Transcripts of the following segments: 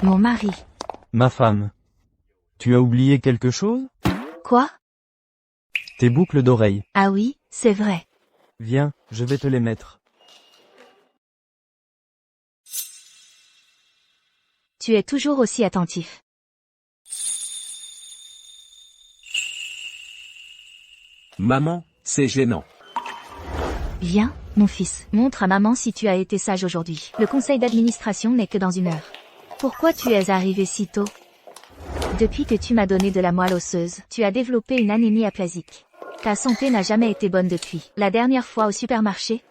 Mon mari. Ma femme. Tu as oublié quelque chose? Quoi? Tes boucles d'oreilles. Ah oui, c'est vrai. Viens, je vais te les mettre. Tu es toujours aussi attentif. Maman, c'est gênant. Viens, mon fils, montre à maman si tu as été sage aujourd'hui. Le conseil d'administration n'est que dans 1 heure. Pourquoi tu es arrivé si tôt? Depuis que tu m'as donné de la moelle osseuse, tu as développé une anémie aplasique. Ta santé n'a jamais été bonne depuis. La dernière fois au supermarché,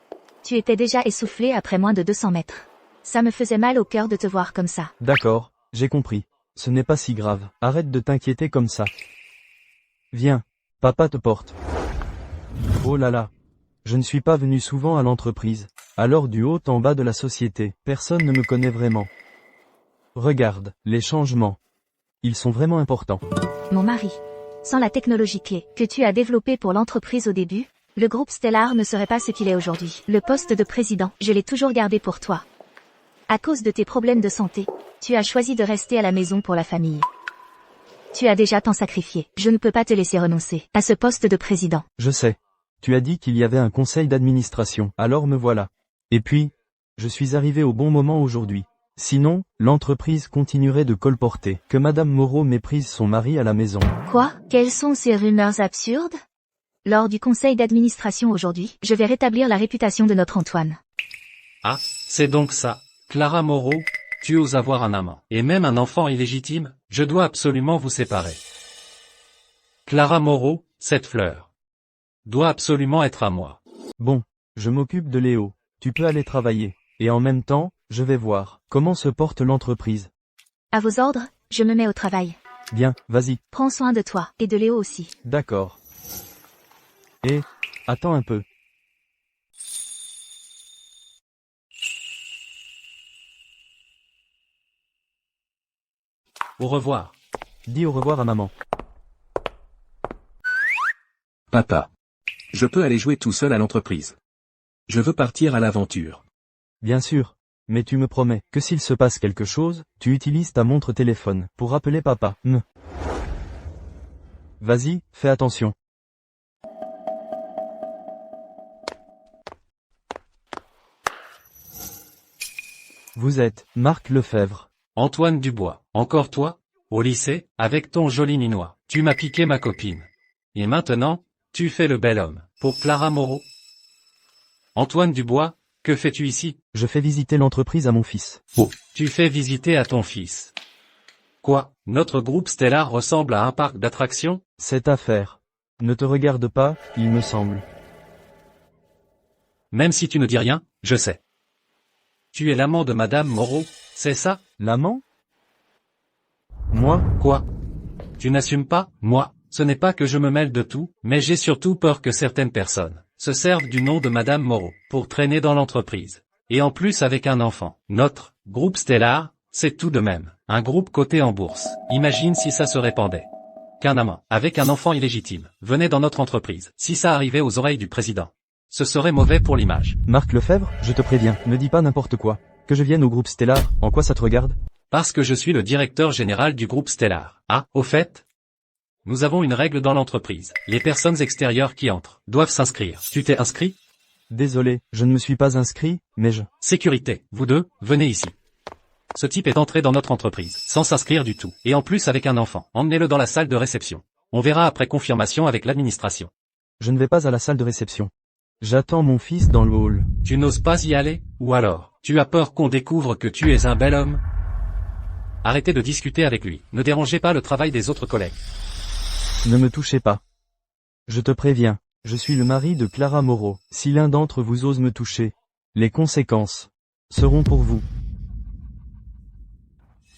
tu étais déjà essoufflé après moins de 200 mètres. Ça me faisait mal au cœur de te voir comme ça. D'accord, j'ai compris. Ce n'est pas si grave. Arrête de t'inquiéter comme ça. Viens, papa te porte. Oh là là. Je ne suis pas venu souvent à l'entreprise. Alors du haut en bas de la société, personne ne me connaît vraiment. Regarde, les changements. Ils sont vraiment importants. Mon mari. Sans la technologie clé que tu as développée pour l'entreprise au début, le groupe Stellar ne serait pas ce qu'il est aujourd'hui. Le poste de président, je l'ai toujours gardé pour toi. À cause de tes problèmes de santé, tu as choisi de rester à la maison pour la famille. Tu as déjà tant sacrifié. Je ne peux pas te laisser renoncer à ce poste de président. Je sais. Tu as dit qu'il y avait un conseil d'administration, alors me voilà. Et puis, je suis arrivé au bon moment aujourd'hui. Sinon, l'entreprise continuerait de colporter que Madame Moreau méprise son mari à la maison. Quoi? Quelles sont ces rumeurs absurdes? Lors du conseil d'administration aujourd'hui, je vais rétablir la réputation de notre Antoine. Ah, c'est donc ça. Clara Moreau, tu oses avoir un amant, et même un enfant illégitime, je dois absolument vous séparer. Clara Moreau, cette fleur, doit absolument être à moi. Bon, je m'occupe de Léo. Tu peux aller travailler. Et en même temps, je vais voir comment se porte l'entreprise. À vos ordres, je me mets au travail. Bien, vas-y. Prends soin de toi, et de Léo aussi. D'accord. Et, attends un peu. Au revoir. Dis au revoir à maman. Papa. Je peux aller jouer tout seul à l'entreprise. Je veux partir à l'aventure. Bien sûr. Mais tu me promets que s'il se passe quelque chose, tu utilises ta montre téléphone pour appeler papa. Vas-y, fais attention. Vous êtes Marc Lefebvre. Antoine Dubois, encore toi? Au lycée, avec ton joli ninois, tu m'as piqué ma copine. Et maintenant, tu fais le bel homme, pour Clara Moreau. Antoine Dubois, que fais-tu ici? Je fais visiter l'entreprise à mon fils. Oh, tu fais visiter à ton fils. Quoi, notre groupe Stellar ressemble à un parc d'attractions? Cette affaire ne te regarde pas, il me semble. Même si tu ne dis rien, je sais. Tu es l'amant de Madame Moreau, c'est ça? L'amant? Moi? Quoi? Tu n'assumes pas? Moi, ce n'est pas que je me mêle de tout, mais j'ai surtout peur que certaines personnes se servent du nom de Madame Moreau pour traîner dans l'entreprise. Et en plus avec un enfant. Notre groupe Stellar, c'est tout de même un groupe coté en bourse. Imagine si ça se répandait. Qu'un amant, avec un enfant illégitime, venait dans notre entreprise. Si ça arrivait aux oreilles du président, ce serait mauvais pour l'image. Marc Lefebvre, je te préviens, ne dis pas n'importe quoi. Que je vienne au groupe Stellar, en quoi ça te regarde? Parce que je suis le directeur général du groupe Stellar. Ah, au fait, nous avons une règle dans l'entreprise. Les personnes extérieures qui entrent doivent s'inscrire. Tu t'es inscrit? Désolé, je ne me suis pas inscrit, mais je... Sécurité, vous deux, venez ici. Ce type est entré dans notre entreprise, sans s'inscrire du tout, et en plus avec un enfant. Emmenez-le dans la salle de réception. On verra après confirmation avec l'administration. Je ne vais pas à la salle de réception. J'attends mon fils dans le hall. Tu n'oses pas y aller? Ou alors, tu as peur qu'on découvre que tu es un bel homme? Arrêtez de discuter avec lui. Ne dérangez pas le travail des autres collègues. Ne me touchez pas. Je te préviens, je suis le mari de Clara Moreau. Si l'un d'entre vous ose me toucher, les conséquences seront pour vous.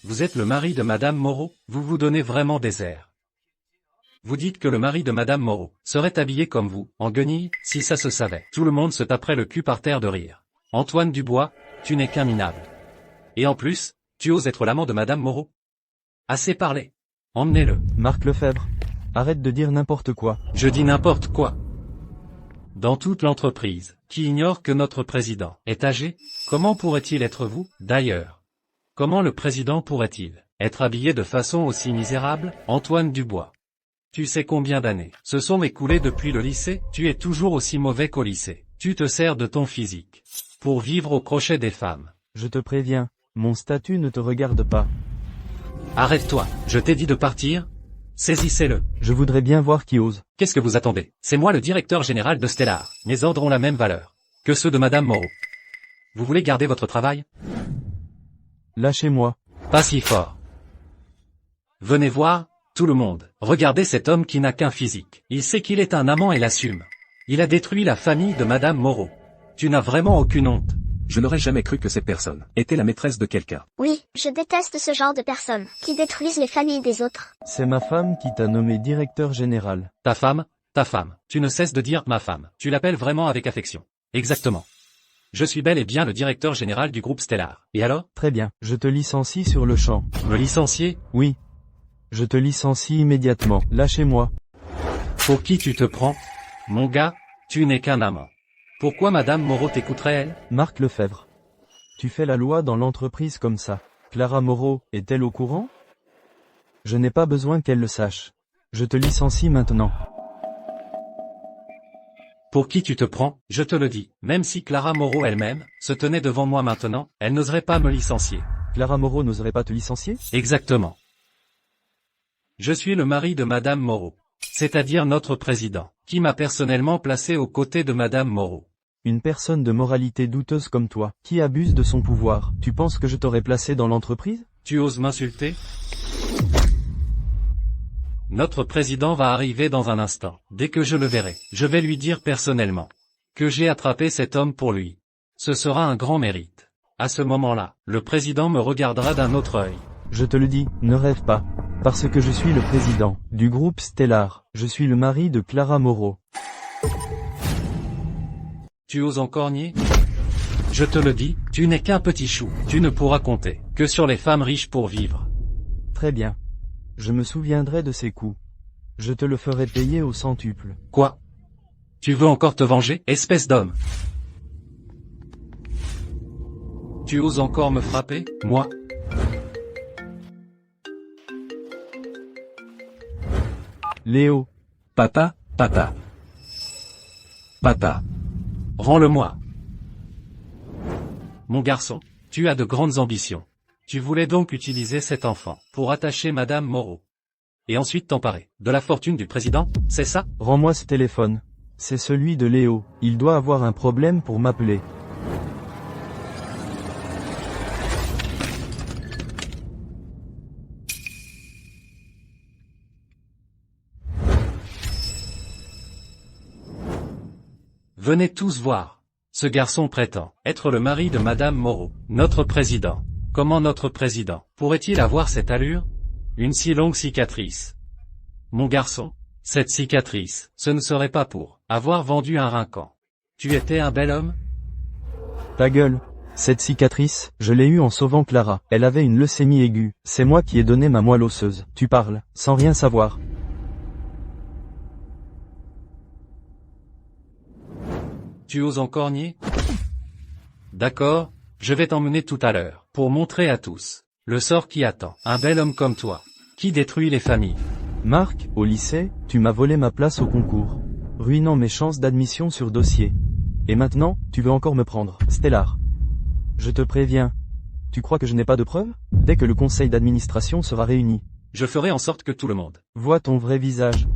Vous êtes le mari de Madame Moreau? Vous vous donnez vraiment des airs. Vous dites que le mari de Madame Moreau serait habillé comme vous, en guenille? Si ça se savait, tout le monde se taperait le cul par terre de rire. Antoine Dubois, tu n'es qu'un minable. Et en plus, tu oses être l'amant de Madame Moreau? Assez parlé. Emmenez-le. Marc Lefebvre, arrête de dire n'importe quoi. Je dis n'importe quoi. Dans toute l'entreprise, qui ignore que notre président est âgé, comment pourrait-il être vous, d'ailleurs? Comment le président pourrait-il être habillé de façon aussi misérable? Antoine Dubois. Tu sais combien d'années se sont écoulées depuis le lycée? Tu es toujours aussi mauvais qu'au lycée. Tu te sers de ton physique pour vivre au crochet des femmes. Je te préviens, mon statut ne te regarde pas. Arrête-toi, je t'ai dit de partir. Saisissez-le. Je voudrais bien voir qui ose. Qu'est-ce que vous attendez? C'est moi le directeur général de Stellar. Mes ordres ont la même valeur que ceux de Madame Moreau. Vous voulez garder votre travail? Lâchez-moi. Pas si fort. Venez voir, tout le monde. Regardez cet homme qui n'a qu'un physique. Il sait qu'il est un amant et l'assume. Il a détruit la famille de Madame Moreau. Tu n'as vraiment aucune honte. Je n'aurais jamais cru que cette personne était la maîtresse de quelqu'un. Oui, je déteste ce genre de personnes, qui détruisent les familles des autres. C'est ma femme qui t'a nommé directeur général. Ta femme. Tu ne cesses de dire ma femme. Tu l'appelles vraiment avec affection. Exactement. Je suis bel et bien le directeur général du groupe Stellar. Et alors? Très bien, je te licencie sur le champ. Me licencier? Oui. Je te licencie immédiatement. Lâchez-moi. Pour qui tu te prends? Mon gars, tu n'es qu'un amant. Pourquoi Madame Moreau t'écouterait-elle? Marc Lefebvre. Tu fais la loi dans l'entreprise comme ça. Clara Moreau, est-elle au courant? Je n'ai pas besoin qu'elle le sache. Je te licencie maintenant. Pour qui tu te prends? Je te le dis, même si Clara Moreau elle-même se tenait devant moi maintenant, elle n'oserait pas me licencier. Clara Moreau n'oserait pas te licencier? Exactement. Je suis le mari de Madame Moreau, c'est-à-dire notre président, qui m'a personnellement placé aux côtés de Madame Moreau. Une personne de moralité douteuse comme toi, qui abuse de son pouvoir, tu penses que je t'aurais placé dans l'entreprise? Tu oses m'insulter? Notre président va arriver dans un instant. Dès que je le verrai, je vais lui dire personnellement que j'ai attrapé cet homme pour lui. Ce sera un grand mérite. À ce moment-là, le président me regardera d'un autre œil. Je te le dis, ne rêve pas. Parce que je suis le président du groupe Stellar. Je suis le mari de Clara Moreau. Tu oses encore nier? Je te le dis, tu n'es qu'un petit chou. Tu ne pourras compter que sur les femmes riches pour vivre. Très bien. Je me souviendrai de ces coups. Je te le ferai payer au centuple. Quoi? Tu veux encore te venger, espèce d'homme? Tu oses encore me frapper, moi? Léo. Papa. Rends-le-moi. Mon garçon, tu as de grandes ambitions. Tu voulais donc utiliser cet enfant pour attacher Madame Moreau. Et ensuite t'emparer de la fortune du président, c'est ça? Rends-moi ce téléphone. C'est celui de Léo. Il doit avoir un problème pour m'appeler. Venez tous voir. Ce garçon prétend être le mari de Madame Moreau, notre président. Comment notre président pourrait-il avoir cette allure? Une si longue cicatrice. Mon garçon, cette cicatrice, ce ne serait pas pour avoir vendu un rincan. Tu étais un bel homme? Ta gueule. Cette cicatrice, je l'ai eue en sauvant Clara. Elle avait une leucémie aiguë. C'est moi qui ai donné ma moelle osseuse. Tu parles, sans rien savoir. Tu oses encore nier? D'accord, je vais t'emmener tout à l'heure, pour montrer à tous le sort qui attend un bel homme comme toi, qui détruit les familles. Marc, au lycée, tu m'as volé ma place au concours, ruinant mes chances d'admission sur dossier. Et maintenant, tu veux encore me prendre, Stellar. Je te préviens. Tu crois que je n'ai pas de preuves? Dès que le conseil d'administration sera réuni, je ferai en sorte que tout le monde voit ton vrai visage.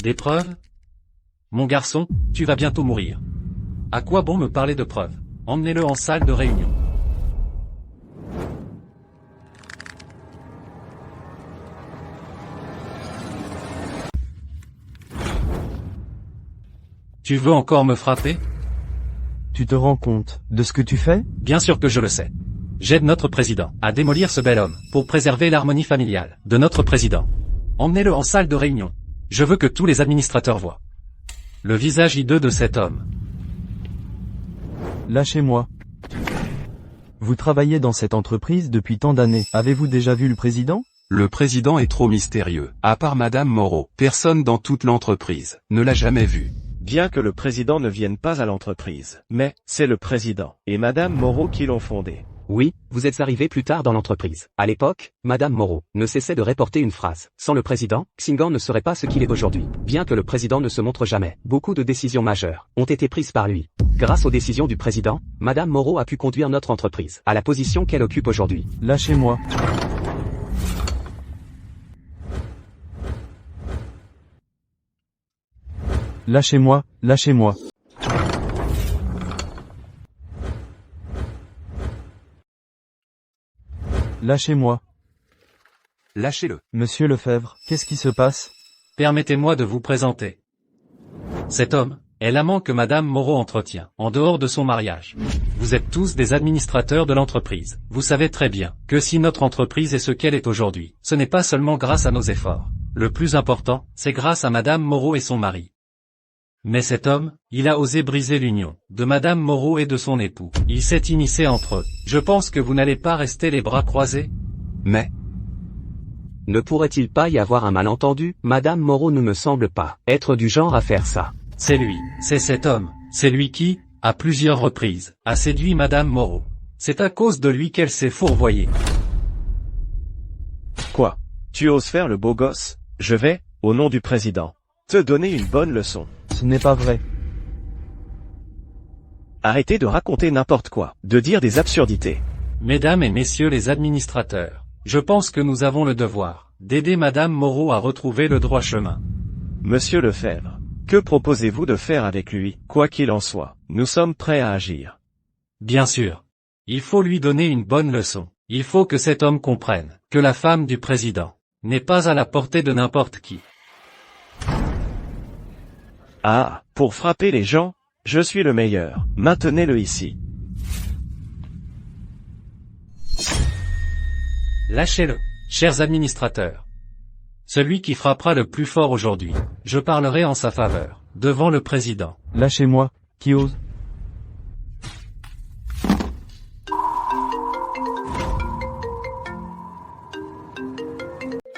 Des preuves? Mon garçon, tu vas bientôt mourir. À quoi bon me parler de preuves? Emmenez-le en salle de réunion. Tu veux encore me frapper? Tu te rends compte de ce que tu fais? Bien sûr que je le sais. J'aide notre président à démolir ce bel homme pour préserver l'harmonie familiale de notre président. Emmenez-le en salle de réunion. Je veux que tous les administrateurs voient le visage hideux de cet homme. Lâchez-moi. Vous travaillez dans cette entreprise depuis tant d'années. Avez-vous déjà vu le président? Le président est trop mystérieux. À part Madame Moreau, personne dans toute l'entreprise ne l'a jamais vu. bien que le président ne vienne pas à l'entreprise. Mais, c'est le président et Madame Moreau qui l'ont fondé. Oui, vous êtes arrivé plus tard dans l'entreprise. À l'époque, Madame Moreau ne cessait de répéter une phrase. Sans le président, Xingang ne serait pas ce qu'il est aujourd'hui. Bien que le président ne se montre jamais, beaucoup de décisions majeures ont été prises par lui. Grâce aux décisions du président, Madame Moreau a pu conduire notre entreprise à la position qu'elle occupe aujourd'hui. Lâchez-moi. Lâchez-moi, lâchez-moi. Lâchez-moi. Lâchez-le. Monsieur Lefebvre, qu'est-ce qui se passe? Permettez-moi de vous présenter. Cet homme est l'amant que Madame Moreau entretient, en dehors de son mariage. Vous êtes tous des administrateurs de l'entreprise. Vous savez très bien que si notre entreprise est ce qu'elle est aujourd'hui, ce n'est pas seulement grâce à nos efforts. Le plus important, c'est grâce à Madame Moreau et son mari. Mais cet homme, il a osé briser l'union de Madame Moreau et de son époux. Il s'est immiscé entre eux. Je pense que vous n'allez pas rester les bras croisés. Mais ne pourrait-il pas y avoir un malentendu? Madame Moreau ne me semble pas être du genre à faire ça. C'est lui, c'est cet homme, c'est lui qui, à plusieurs reprises, a séduit Madame Moreau. C'est à cause de lui qu'elle s'est fourvoyée. Quoi? Tu oses faire le beau gosse? Je vais, au nom du président, te donner une bonne leçon. Ce n'est pas vrai. Arrêtez de raconter n'importe quoi, de dire des absurdités. Mesdames et messieurs les administrateurs, je pense que nous avons le devoir d'aider Madame Moreau à retrouver le droit chemin. Monsieur Lefebvre, que proposez-vous de faire avec lui? Quoi qu'il en soit, nous sommes prêts à agir. Bien sûr. Il faut lui donner une bonne leçon. Il faut que cet homme comprenne que la femme du président n'est pas à la portée de n'importe qui. Ah, pour frapper les gens, je suis le meilleur. Maintenez-le ici. Lâchez-le, chers administrateurs. Celui qui frappera le plus fort aujourd'hui, je parlerai en sa faveur, devant le président. Lâchez-moi, qui ose?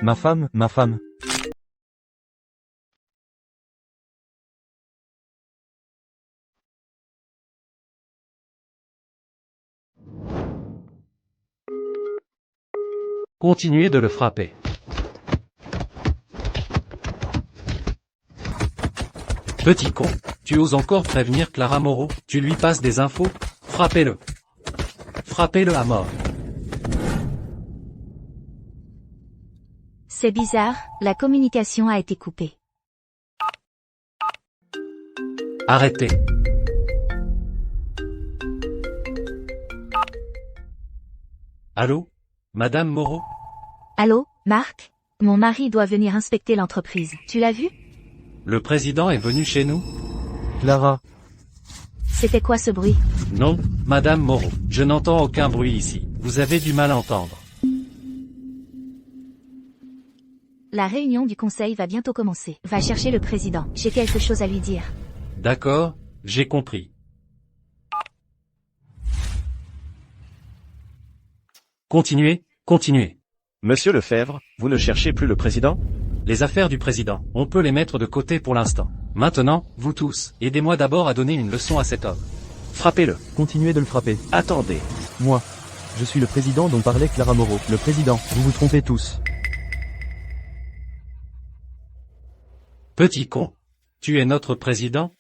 Ma femme, ma femme. Continuez de le frapper. Petit con, tu oses encore prévenir Clara Moreau? Tu lui passes des infos? Frappez-le. Frappez-le à mort. C'est bizarre, la communication a été coupée. Arrêtez. Allô, Madame Moreau? Allô, Marc? Mon mari doit venir inspecter l'entreprise. Tu l'as vu? Le président est venu chez nous? Clara. C'était quoi ce bruit? Non, Madame Moreau, je n'entends aucun bruit ici. Vous avez du mal à entendre. La réunion du conseil va bientôt commencer. Va chercher le président. J'ai quelque chose à lui dire. D'accord, j'ai compris. Continuez, continuez. Monsieur Lefebvre, vous ne cherchez plus le président? Les affaires du président, on peut les mettre de côté pour l'instant. Maintenant, vous tous, aidez-moi d'abord à donner une leçon à cet homme. Frappez-le. Continuez de le frapper. Attendez. Moi. Je suis le président dont parlait Clara Moreau. Le président, vous vous trompez tous. Petit con. Tu es notre président?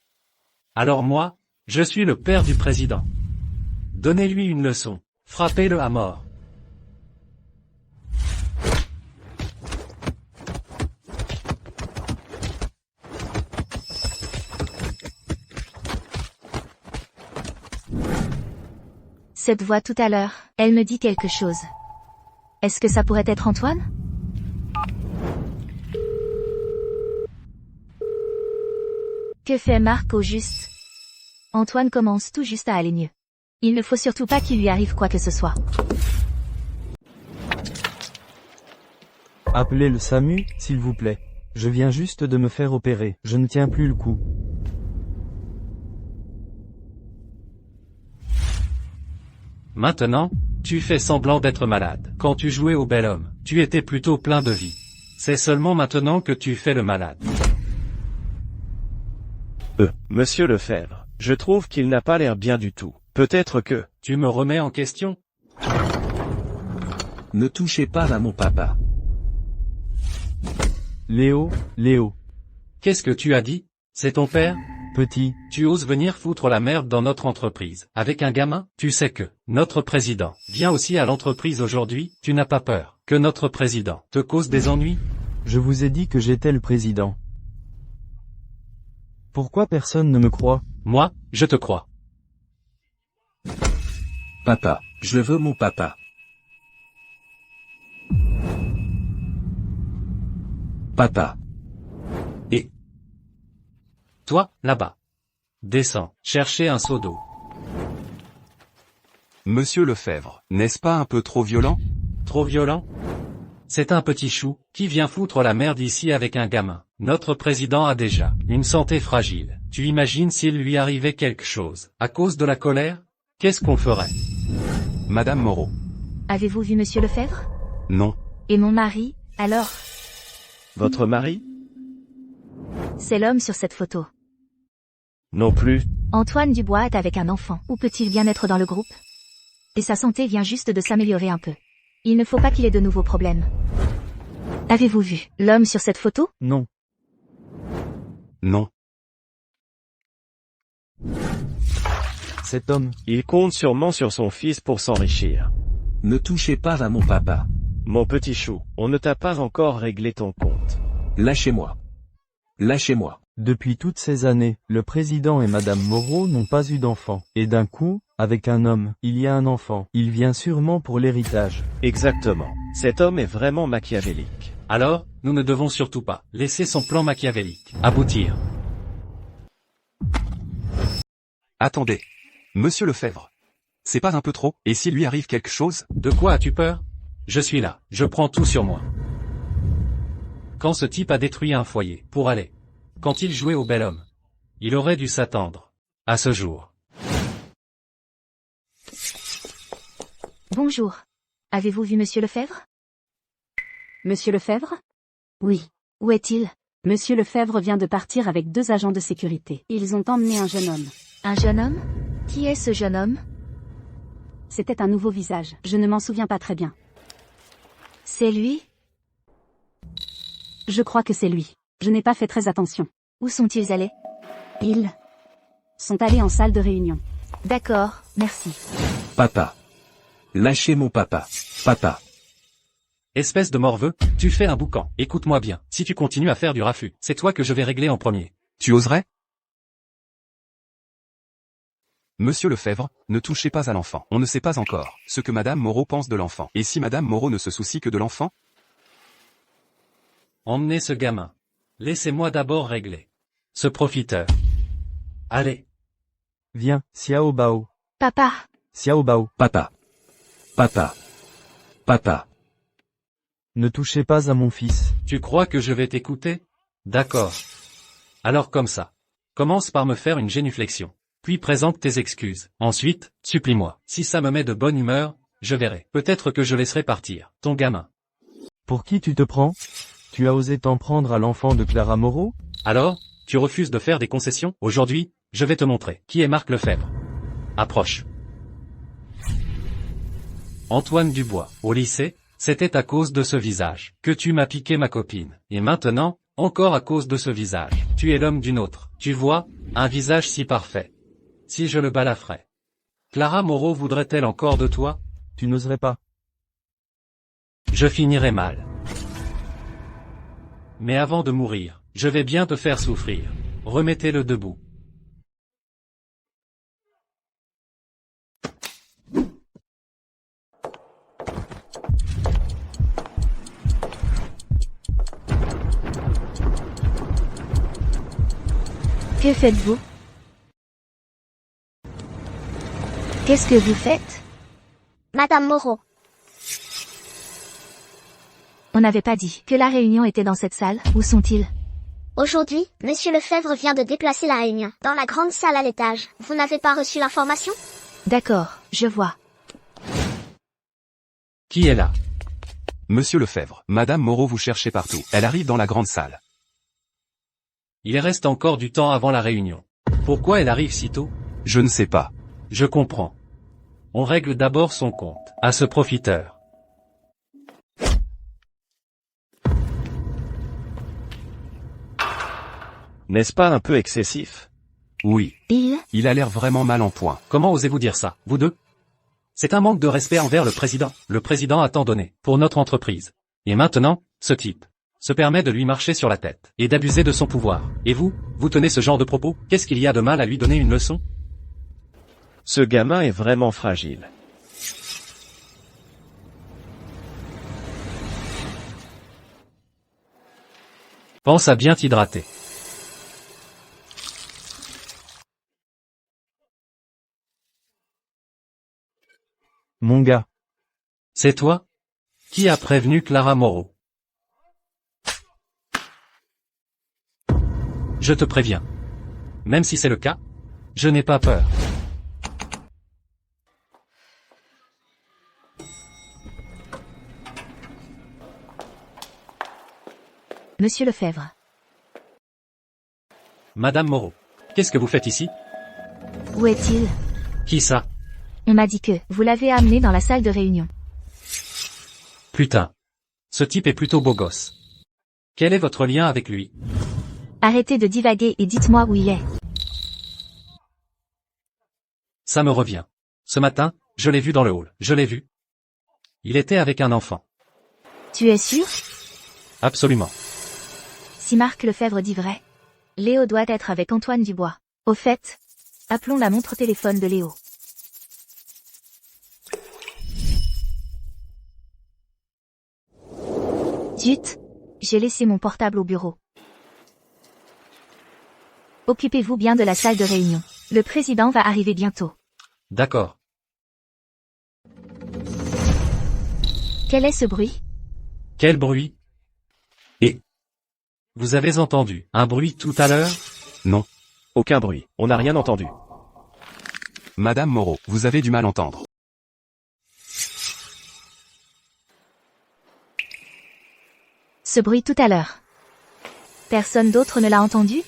Alors moi, je suis le père du président. Donnez-lui une leçon. Frappez-le à mort. Cette voix tout à l'heure, elle me dit quelque chose. Est-ce que ça pourrait être Antoine? Que fait Marc au juste? Antoine commence tout juste à aller mieux. Il ne faut surtout pas qu'il lui arrive quoi que ce soit. Appelez le SAMU, s'il vous plaît. Je viens juste de me faire opérer. Je ne tiens plus le coup. Maintenant, tu fais semblant d'être malade. Quand tu jouais au bel homme, tu étais plutôt plein de vie. C'est seulement maintenant que tu fais le malade. Monsieur Lefebvre, je trouve qu'il n'a pas l'air bien du tout. Peut-être que... Tu me remets en question? Ne touchez pas à mon papa. Léo, Léo, Qu'est-ce que tu as dit? C'est ton père? petit, Tu oses venir foutre la merde dans notre entreprise. Avec un gamin? Tu sais que notre président vient aussi à l'entreprise aujourd'hui. Tu n'as pas peur que notre président te cause des ennuis? je vous ai dit que j'étais le président. Pourquoi personne ne me croit? Moi, je te crois. Papa, je veux mon papa. Papa. Toi, là-bas. Descends, chercher un seau d'eau. Monsieur Lefebvre, n'est-ce pas un peu trop violent? Trop violent? C'est un petit chou, qui vient foutre la merde ici avec un gamin. Notre président a déjà une santé fragile. Tu imagines s'il lui arrivait quelque chose, à cause de la colère? Qu'est-ce qu'on ferait? Madame Moreau. Avez-vous vu monsieur Lefebvre? Non. Et mon mari, alors? Votre mari? C'est l'homme sur cette photo. Non plus. Antoine Dubois est avec un enfant. Où peut-il bien être dans le groupe? Et sa santé vient juste de s'améliorer un peu. Il ne faut pas qu'il ait de nouveaux problèmes. Avez-vous vu l'homme sur cette photo? Non. Non. Cet homme, Il compte sûrement sur son fils pour s'enrichir. Ne touchez pas à mon papa. Mon petit chou, on ne t'a pas encore réglé ton compte. Lâchez-moi. Lâchez-moi. depuis toutes ces années, le président et madame Moreau n'ont pas eu d'enfant. Et d'un coup, avec un homme, il y a un enfant. Il vient sûrement pour l'héritage. Exactement. Cet homme est vraiment machiavélique. Alors, nous ne devons surtout pas laisser son plan machiavélique aboutir. Attendez. Monsieur Lefebvre. C'est pas un peu trop? Et s'il lui arrive quelque chose? De quoi as-tu peur? Je suis là, je prends tout sur moi. Quand ce type a détruit un foyer, pour aller. Quand il jouait au bel homme. Il aurait dû s'attendre. À ce jour. Bonjour. Avez-vous vu monsieur Lefebvre? Monsieur Lefebvre? Oui. Où est-il? Monsieur Lefebvre vient de partir avec 2 agents de sécurité. Ils ont emmené un jeune homme. Un jeune homme? Qui est ce jeune homme? C'était un nouveau visage. Je ne m'en souviens pas très bien. C'est lui? Je crois que c'est lui. Je n'ai pas fait très attention. Où sont-ils allés? Ils sont allés en salle de réunion. D'accord, merci. Papa. Lâchez mon papa. Papa. Espèce de morveux, tu fais un boucan. Écoute-moi bien, si tu continues à faire du raffut, c'est toi que je vais régler en premier. Tu oserais? Monsieur Lefebvre, ne touchez pas à l'enfant. On ne sait pas encore ce que Madame Moreau pense de l'enfant. Et si Madame Moreau ne se soucie que de l'enfant? Emmenez ce gamin. Laissez-moi d'abord régler. Ce profiteur. Allez. Viens, Xiao Bao. Papa. Xiao Bao. Papa. Papa. Papa. Ne touchez pas à mon fils. Tu crois que je vais t'écouter? D'accord. Alors comme ça. Commence par me faire une génuflexion. Puis présente tes excuses. Ensuite, supplie-moi. Si ça me met de bonne humeur, je verrai. Peut-être que je laisserai partir ton gamin. Pour qui tu te prends? Tu as osé t'en prendre à l'enfant de Clara Moreau? Alors, tu refuses de faire des concessions? Aujourd'hui, je vais te montrer qui est Marc Lefebvre. Approche. Antoine Dubois, au lycée, c'était à cause de ce visage que tu m'as piqué ma copine. Et maintenant, encore à cause de ce visage. Tu es l'homme d'une autre. Tu vois, un visage si parfait. Si je le balafrais. Clara Moreau voudrait-elle encore de toi? Tu n'oserais pas. Je finirai mal. Mais avant de mourir, je vais bien te faire souffrir. Remettez-le debout. Que faites-vous? Qu'est-ce que vous faites? Madame Moreau. On n'avait pas dit que la réunion était dans cette salle. Où sont-ils? Aujourd'hui, monsieur Lefebvre vient de déplacer la réunion dans la grande salle à l'étage. Vous n'avez pas reçu l'information? D'accord, je vois. Qui est là? Monsieur Lefebvre, Madame Moreau vous cherchez partout. Elle arrive dans la grande salle. Il reste encore du temps avant la réunion. Pourquoi elle arrive si tôt? Je ne sais pas. Je comprends. On règle d'abord son compte à ce profiteur. N'est-ce pas un peu excessif? Oui. Bill, Il a l'air vraiment mal en point. Comment osez-vous dire ça, vous deux? C'est un manque de respect envers le président. Le président a tant donné pour notre entreprise. Et maintenant, ce type se permet de lui marcher sur la tête et d'abuser de son pouvoir. Et vous tenez ce genre de propos? Qu'est-ce qu'il y a de mal à lui donner une leçon? Ce gamin est vraiment fragile. Pense à bien t'hydrater. Mon gars. C'est toi? Qui a prévenu Clara Moreau? Je te préviens. Même si c'est le cas, je n'ai pas peur. Monsieur Lefebvre. Madame Moreau, qu'est-ce que vous faites ici? Où est-il? Qui ça? On m'a dit que vous l'avez amené dans la salle de réunion. Putain. Ce type est plutôt beau gosse. Quel est votre lien avec lui? Arrêtez de divaguer et dites-moi où il est. Ça me revient. Ce matin, je l'ai vu dans le hall. Je l'ai vu. Il était avec un enfant. Tu es sûr? Absolument. Si Marc Lefebvre dit vrai, Léo doit être avec Antoine Dubois. Au fait, appelons la montre téléphone de Léo. Zut, j'ai laissé mon portable au bureau. Occupez-vous bien de la salle de réunion. Le président va arriver bientôt. D'accord. Quel est ce bruit? Quel bruit? Et vous avez entendu un bruit tout à l'heure? Non. Aucun bruit. On n'a rien entendu. Madame Moreau, vous avez du mal à entendre. Ce bruit tout à l'heure. Personne d'autre ne l'a entendu?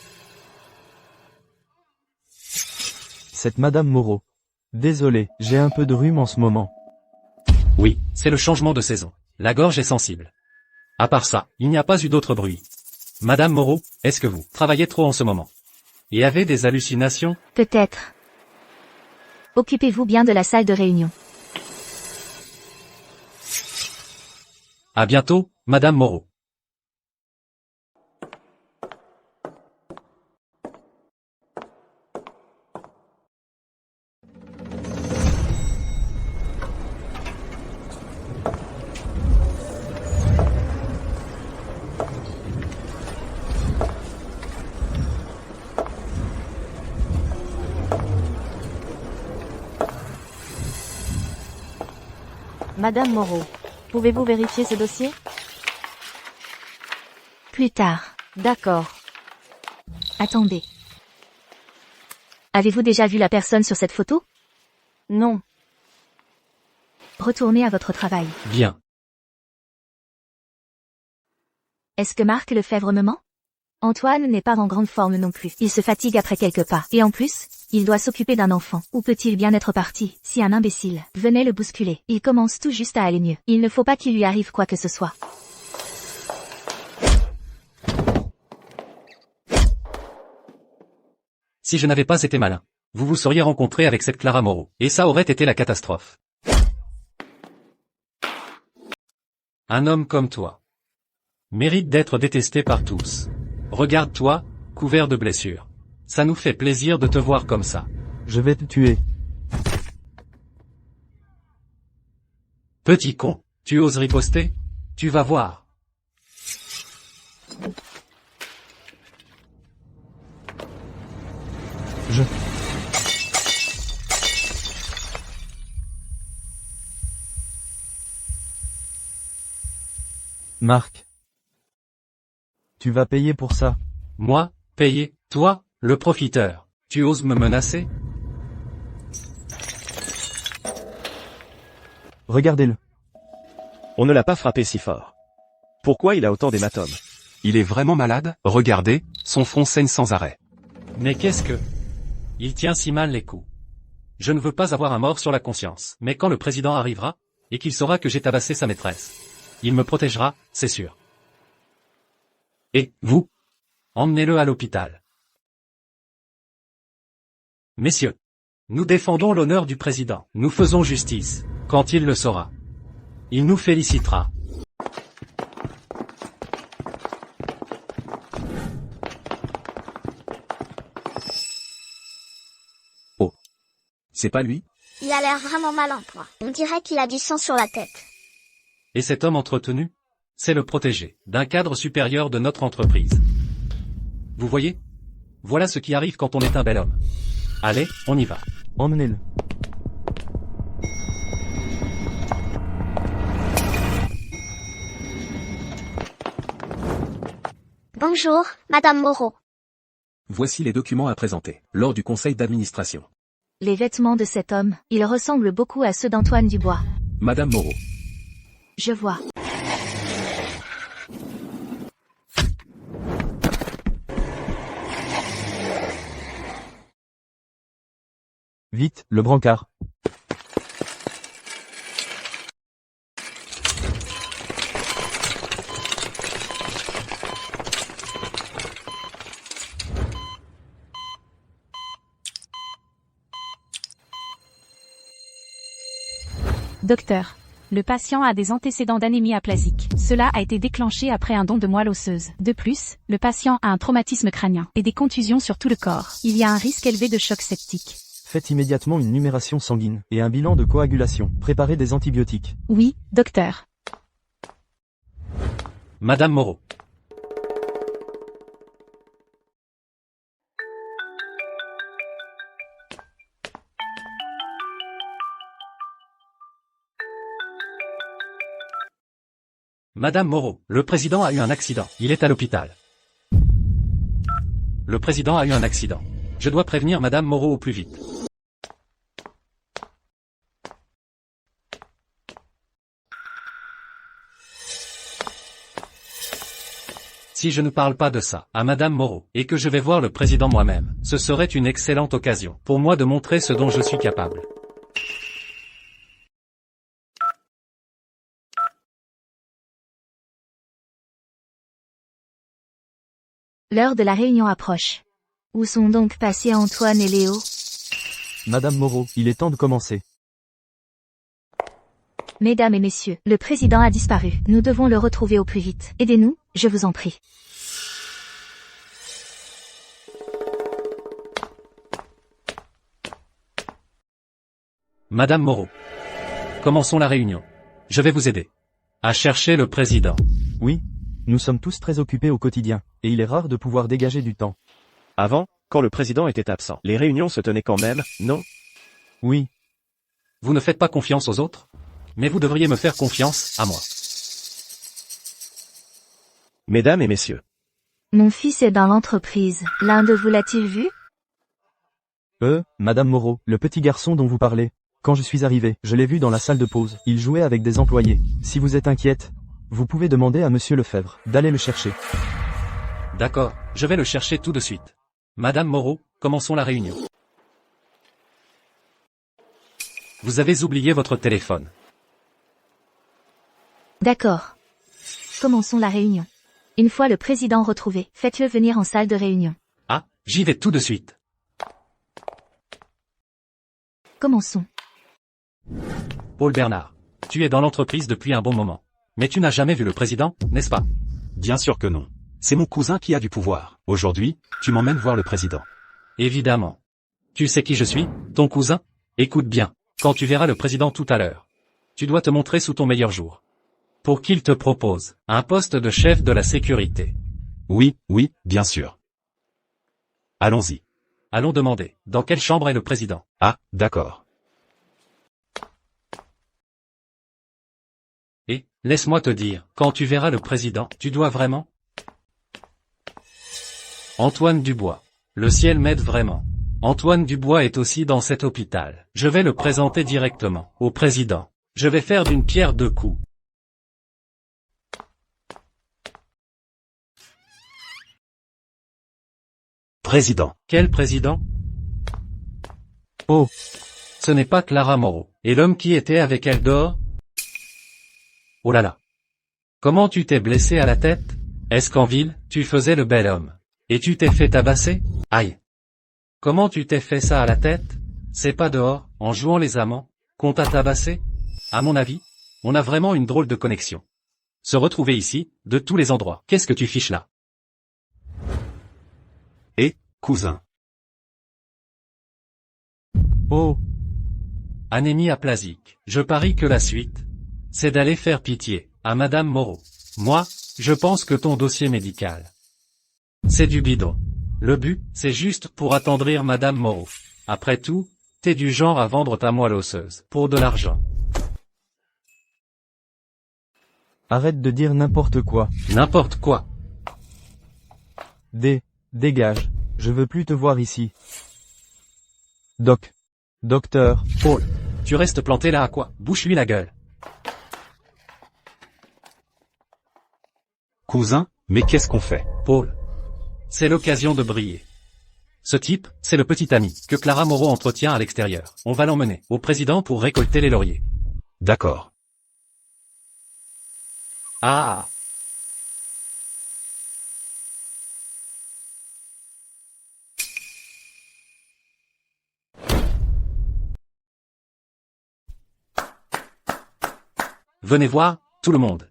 Cette Madame Moreau. Désolé, j'ai un peu de rhume en ce moment. Oui, c'est le changement de saison. La gorge est sensible. À part ça, il n'y a pas eu d'autre bruit. Madame Moreau, est-ce que vous travaillez trop en ce moment? Et avez des hallucinations? Peut-être. Occupez-vous bien de la salle de réunion. À bientôt, Madame Moreau. Madame Moreau, pouvez-vous vérifier ce dossier? Plus tard. D'accord. Attendez. Avez-vous déjà vu la personne sur cette photo? Non. Retournez à votre travail. Bien. Est-ce que Marc Lefebvre me ment? Antoine n'est pas en grande forme non plus. Il se fatigue après quelques pas. Et en plus, il doit s'occuper d'un enfant. Où peut-il bien être parti, si un imbécile venait le bousculer? Il commence tout juste à aller mieux. Il ne faut pas qu'il lui arrive quoi que ce soit. Si je n'avais pas été malin, vous vous seriez rencontré avec cette Clara Moreau, et ça aurait été la catastrophe. Un homme comme toi mérite d'être détesté par tous. Regarde-toi, couvert de blessures. Ça nous fait plaisir de te voir comme ça. Je vais te tuer. Petit con, tu oses riposter? Tu vas voir. Marc. Tu vas payer pour ça. Moi, payer, toi, le profiteur. Tu oses me menacer? Regardez-le. On ne l'a pas frappé si fort. Pourquoi il a autant d'hématomes? Il est vraiment malade? Regardez, son front saigne sans arrêt. Mais qu'est-ce que... Il tient si mal les coups. Je ne veux pas avoir un mort sur la conscience. Mais quand le président arrivera, et qu'il saura que j'ai tabassé sa maîtresse, il me protégera, c'est sûr. Et, vous? Emmenez-le à l'hôpital. Messieurs, nous défendons l'honneur du président. Nous faisons justice, quand il le saura. Il nous félicitera. Oh. C'est pas lui? Il a l'air vraiment mal en point. On dirait qu'il a du sang sur la tête. Et cet homme entretenu? C'est le protégé d'un cadre supérieur de notre entreprise. Vous voyez? Voilà ce qui arrive quand on est un bel homme. Allez, on y va. Emmenez-le. Bonjour, Madame Moreau. Voici les documents à présenter, lors du conseil d'administration. Les vêtements de cet homme, ils ressemblent beaucoup à ceux d'Antoine Dubois. Madame Moreau. Je vois. Vite, le brancard. Docteur. Le patient a des antécédents d'anémie aplasique. Cela a été déclenché après un don de moelle osseuse. De plus, le patient a un traumatisme crânien et des contusions sur tout le corps. Il y a un risque élevé de choc septique. Faites immédiatement une numération sanguine et un bilan de coagulation. Préparez des antibiotiques. Oui, docteur. Madame Moreau. Madame Moreau, le président a eu un accident. Il est à l'hôpital. Le président a eu un accident. Je dois prévenir Madame Moreau au plus vite. Si je ne parle pas de ça à Madame Moreau, et que je vais voir le président moi-même, ce serait une excellente occasion pour moi de montrer ce dont je suis capable. L'heure de la réunion approche. Où sont donc passés Antoine et Léo? Madame Moreau, il est temps de commencer. Mesdames et messieurs, le président a disparu. Nous devons le retrouver au plus vite. Aidez-nous, je vous en prie. Madame Moreau. Commençons la réunion. Je vais vous aider à chercher le président. Oui, nous sommes tous très occupés au quotidien, et il est rare de pouvoir dégager du temps. Avant, quand le président était absent, les réunions se tenaient quand même, non? Oui. Vous ne faites pas confiance aux autres? Mais vous devriez me faire confiance à moi. Mesdames et messieurs. Mon fils est dans l'entreprise. L'un de vous l'a-t-il vu? Madame Moreau, le petit garçon dont vous parlez. Quand je suis arrivé, je l'ai vu dans la salle de pause. Il jouait avec des employés. Si vous êtes inquiète, vous pouvez demander à Monsieur Lefebvre d'aller le chercher. D'accord, je vais le chercher tout de suite. Madame Moreau, commençons la réunion. Vous avez oublié votre téléphone. D'accord. Commençons la réunion. Une fois le président retrouvé, faites-le venir en salle de réunion. Ah, j'y vais tout de suite. Commençons. Paul Bernard, tu es dans l'entreprise depuis un bon moment. Mais tu n'as jamais vu le président, n'est-ce pas? Bien sûr que non. C'est mon cousin qui a du pouvoir. Aujourd'hui, tu m'emmènes voir le président. Évidemment. Tu sais qui je suis, ton cousin? Écoute bien, quand tu verras le président tout à l'heure, tu dois te montrer sous ton meilleur jour. Pour qu'il te propose un poste de chef de la sécurité. Oui, bien sûr. Allons-y. Allons demander, dans quelle chambre est le président? Ah, d'accord. Et, laisse-moi te dire, quand tu verras le président, tu dois vraiment... Antoine Dubois. Le ciel m'aide vraiment. Antoine Dubois est aussi dans cet hôpital. Je vais le présenter directement au président. Je vais faire d'une pierre deux coups. Président. Quel président? Oh, Ce n'est pas Clara Moreau. Et l'homme qui était avec elle dehors? Oh là là. Comment tu t'es blessé à la tête? Est-ce qu'en ville, tu faisais le bel homme? Et tu t'es fait tabasser? Aïe. Comment tu t'es fait ça à la tête? C'est pas dehors, en jouant les amants, qu'on t'a tabassé? À mon avis, on a vraiment une drôle de connexion. Se retrouver ici, de tous les endroits. Qu'est-ce que tu fiches là? Et, cousin. oh, Anémie aplasique. Je parie que la suite, c'est d'aller faire pitié à Madame Moreau. Moi, je pense que ton dossier médical, c'est du bidon. Le but, c'est juste pour attendrir Madame Moreau. Après tout, t'es du genre à vendre ta moelle osseuse pour de l'argent. arrête de dire n'importe quoi. N'importe quoi. Dégage, je veux plus te voir ici. Docteur, Paul, tu restes planté là à quoi? Bouche-lui la gueule. Cousin, mais qu'est-ce qu'on fait? Paul, c'est l'occasion de briller. Ce type, c'est le petit ami que Clara Moreau entretient à l'extérieur. On va l'emmener au président pour récolter les lauriers. D'accord. Ah! Venez voir, tout le monde.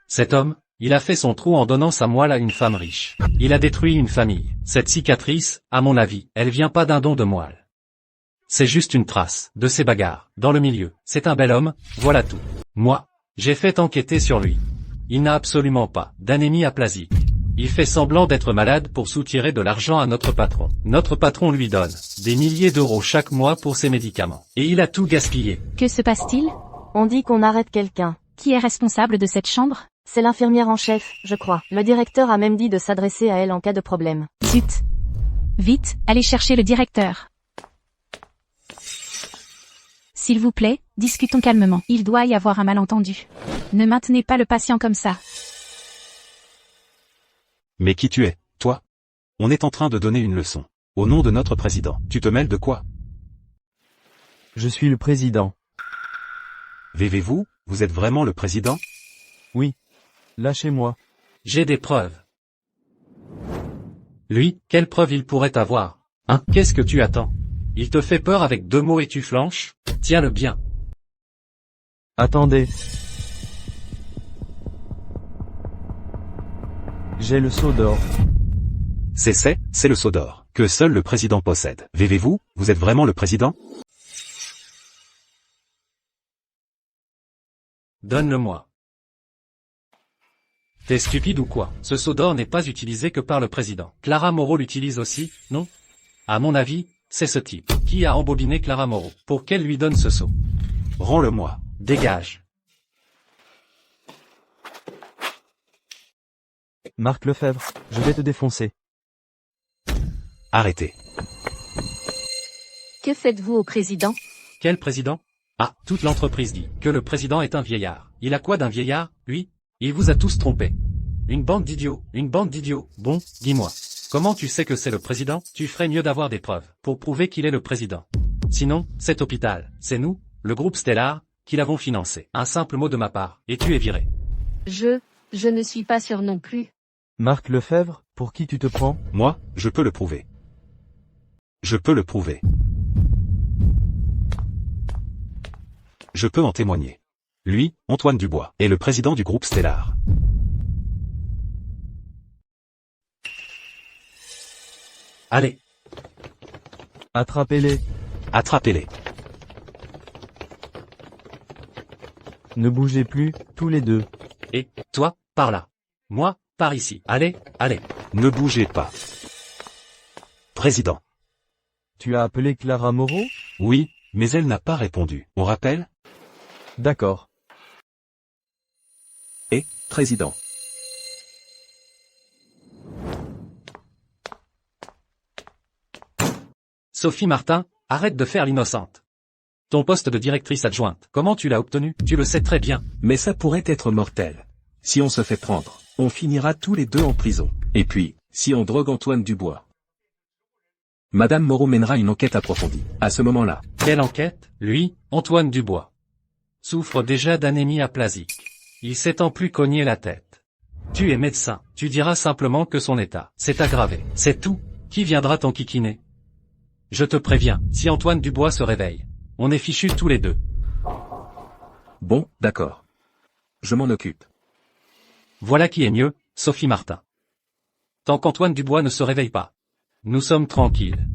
Cet homme, il a fait son trou en donnant sa moelle à une femme riche. Il a détruit une famille. Cette cicatrice, à mon avis, elle vient pas d'un don de moelle. C'est juste une trace de ses bagarres dans le milieu. C'est un bel homme, voilà tout. Moi, j'ai fait enquêter sur lui. Il n'a absolument pas d'anémie aplasique. Il fait semblant d'être malade pour soutirer de l'argent à notre patron. Notre patron lui donne des milliers d'euros chaque mois pour ses médicaments. Et il a tout gaspillé. Que se passe-t-il? On dit qu'on arrête quelqu'un. Qui est responsable de cette chambre? C'est l'infirmière en chef, je crois. Le directeur a même dit de s'adresser à elle en cas de problème. Zut. Vite, allez chercher le directeur. S'il vous plaît, discutons calmement. Il doit y avoir un malentendu. Ne maintenez pas le patient comme ça. Mais qui tu es, toi? On est en train de donner une leçon. Au nom de notre président. Tu te mêles de quoi? je suis le président. Vous, vous êtes vraiment le président? Oui. Lâchez-moi. J'ai des preuves. Lui, quelle preuve il pourrait avoir? Hein? Qu'est-ce que tu attends? Il te fait peur avec 2 mots et tu flanches? Tiens-le bien. Attendez. J'ai le seau d'or. C'est le seau d'or, que seul le président possède. Vous, vous êtes vraiment le président? Donne-le-moi. T'es stupide ou quoi? Ce seau d'or n'est pas utilisé que par le président. Clara Moreau l'utilise aussi, non? À mon avis, c'est ce type qui a embobiné Clara Moreau pour qu'elle lui donne ce seau. Rends-le-moi. Dégage. Marc Lefebvre, je vais te défoncer. Arrêtez. Que faites-vous au président? Quel président? Ah, toute l'entreprise dit que le président est un vieillard. Il a quoi d'un vieillard, lui? Il vous a tous trompés. Une bande d'idiots, une bande d'idiots. Bon, dis-moi. Comment tu sais que c'est le président? Tu ferais mieux d'avoir des preuves pour prouver qu'il est le président. Sinon, cet hôpital, c'est nous, le groupe Stellar, qui l'avons financé. Un simple mot de ma part, et tu es viré. Je ne suis pas sûr non plus. Marc Lefebvre, pour qui tu te prends? Moi, je peux le prouver. Je peux le prouver. Je peux en témoigner. Lui, Antoine Dubois, est le président du groupe Stellar. Allez. Attrapez-les. Attrapez-les. Ne bougez plus, tous les deux. Et, toi, par là. Moi, par ici. Allez, allez. Ne bougez pas. Président. Tu as appelé Clara Moreau? Oui, mais elle n'a pas répondu. On rappelle? D'accord. Et, président. Sophie Martin, arrête de faire l'innocente. Ton poste de directrice adjointe, comment tu l'as obtenu? Tu le sais très bien. Mais ça pourrait être mortel. Si on se fait prendre, on finira tous les deux en prison. Et puis, si on drogue Antoine Dubois. Madame Moreau mènera une enquête approfondie. À ce moment-là, Quelle enquête? Lui, Antoine Dubois, souffre déjà d'anémie aplasique. Il s'étend plus cogner la tête. Tu es médecin, tu diras simplement que son état s'est aggravé. C'est tout. Qui viendra t'enquiquiner? Je te préviens, si Antoine Dubois se réveille, on est fichus tous les deux. bon, d'accord. Je m'en occupe. Voilà qui est mieux, Sophie Martin. Tant qu'Antoine Dubois ne se réveille pas, nous sommes tranquilles.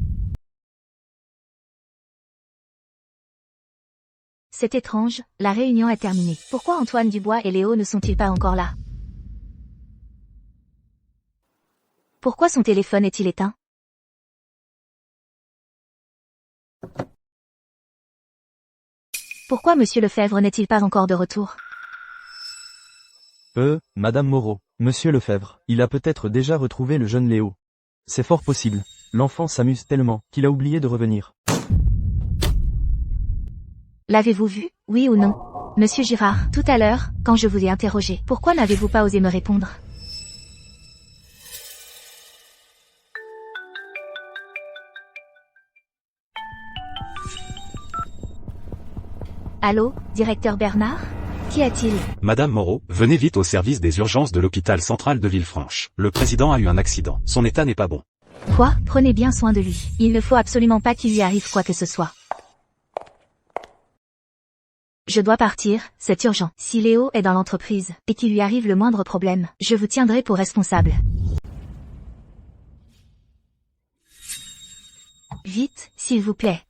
C'est étrange, la réunion est terminée. Pourquoi Antoine Dubois et Léo ne sont-ils pas encore là? Pourquoi son téléphone est-il éteint? Pourquoi Monsieur Lefebvre n'est-il pas encore de retour? Madame Moreau, Monsieur Lefebvre, il a peut-être déjà retrouvé le jeune Léo. C'est fort possible. L'enfant s'amuse tellement qu'il a oublié de revenir. L'avez-vous vu, oui ou non? Monsieur Girard, tout à l'heure, quand je vous ai interrogé, pourquoi n'avez-vous pas osé me répondre? Allô, directeur Bernard? Qu'y a-t-il? Madame Moreau, venez vite au service des urgences de l'hôpital central de Villefranche. Le président a eu un accident. Son état n'est pas bon. Quoi? Prenez bien soin de lui. Il ne faut absolument pas qu'il lui arrive quoi que ce soit. Je dois partir, c'est urgent. Si Léo est dans l'entreprise, et qu'il lui arrive le moindre problème, je vous tiendrai pour responsable. Vite, s'il vous plaît.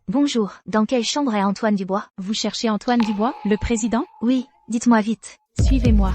Bonjour, dans quelle chambre est Antoine Dubois? Vous cherchez Antoine Dubois, le président? Oui, dites-moi vite. Suivez-moi.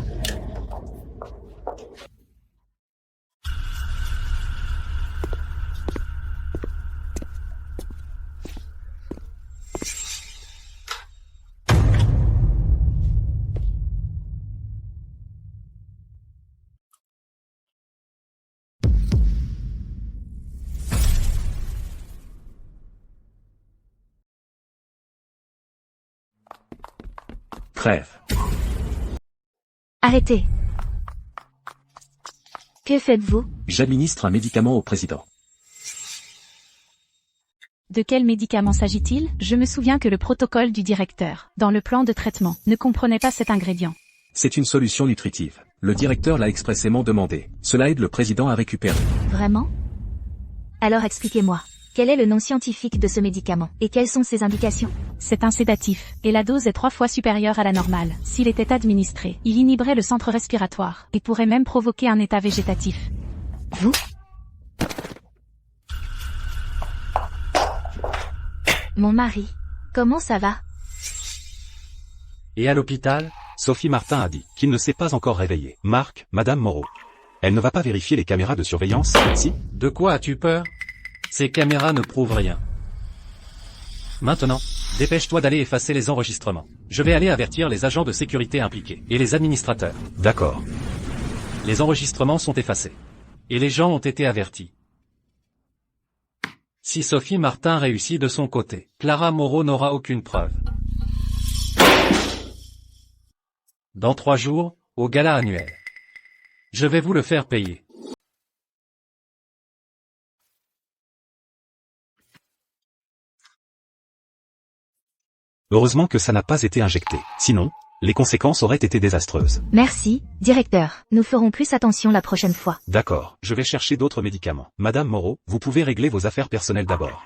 Trêve. Arrêtez. Que faites-vous? J'administre un médicament au président. De quel médicament s'agit-il? Je me souviens que le protocole du directeur, dans le plan de traitement, ne comprenait pas cet ingrédient. C'est une solution nutritive. Le directeur l'a expressément demandé. Cela aide le président à récupérer. Vraiment? Alors expliquez-moi. Quel est le nom scientifique de ce médicament? Et quelles sont ses indications? C'est un sédatif, et la dose est 3 fois supérieure à la normale. S'il était administré, il inhiberait le centre respiratoire, et pourrait même provoquer un état végétatif. Vous? Mon mari. Comment ça va? Et à l'hôpital? Sophie Martin a dit qu'il ne s'est pas encore réveillé. Marc, Madame Moreau. Elle ne va pas vérifier les caméras de surveillance, si? De quoi as-tu peur? Ces caméras ne prouvent rien. Maintenant, dépêche-toi d'aller effacer les enregistrements. Je vais aller avertir les agents de sécurité impliqués, et les administrateurs. D'accord. Les enregistrements sont effacés. Et les gens ont été avertis. Si Sophie Martin réussit de son côté, Clara Moreau n'aura aucune preuve. Dans 3 jours, au gala annuel. Je vais vous le faire payer. Heureusement que ça n'a pas été injecté. Sinon, les conséquences auraient été désastreuses. Merci, directeur. Nous ferons plus attention la prochaine fois. D'accord, je vais chercher d'autres médicaments. Madame Moreau, vous pouvez régler vos affaires personnelles d'abord.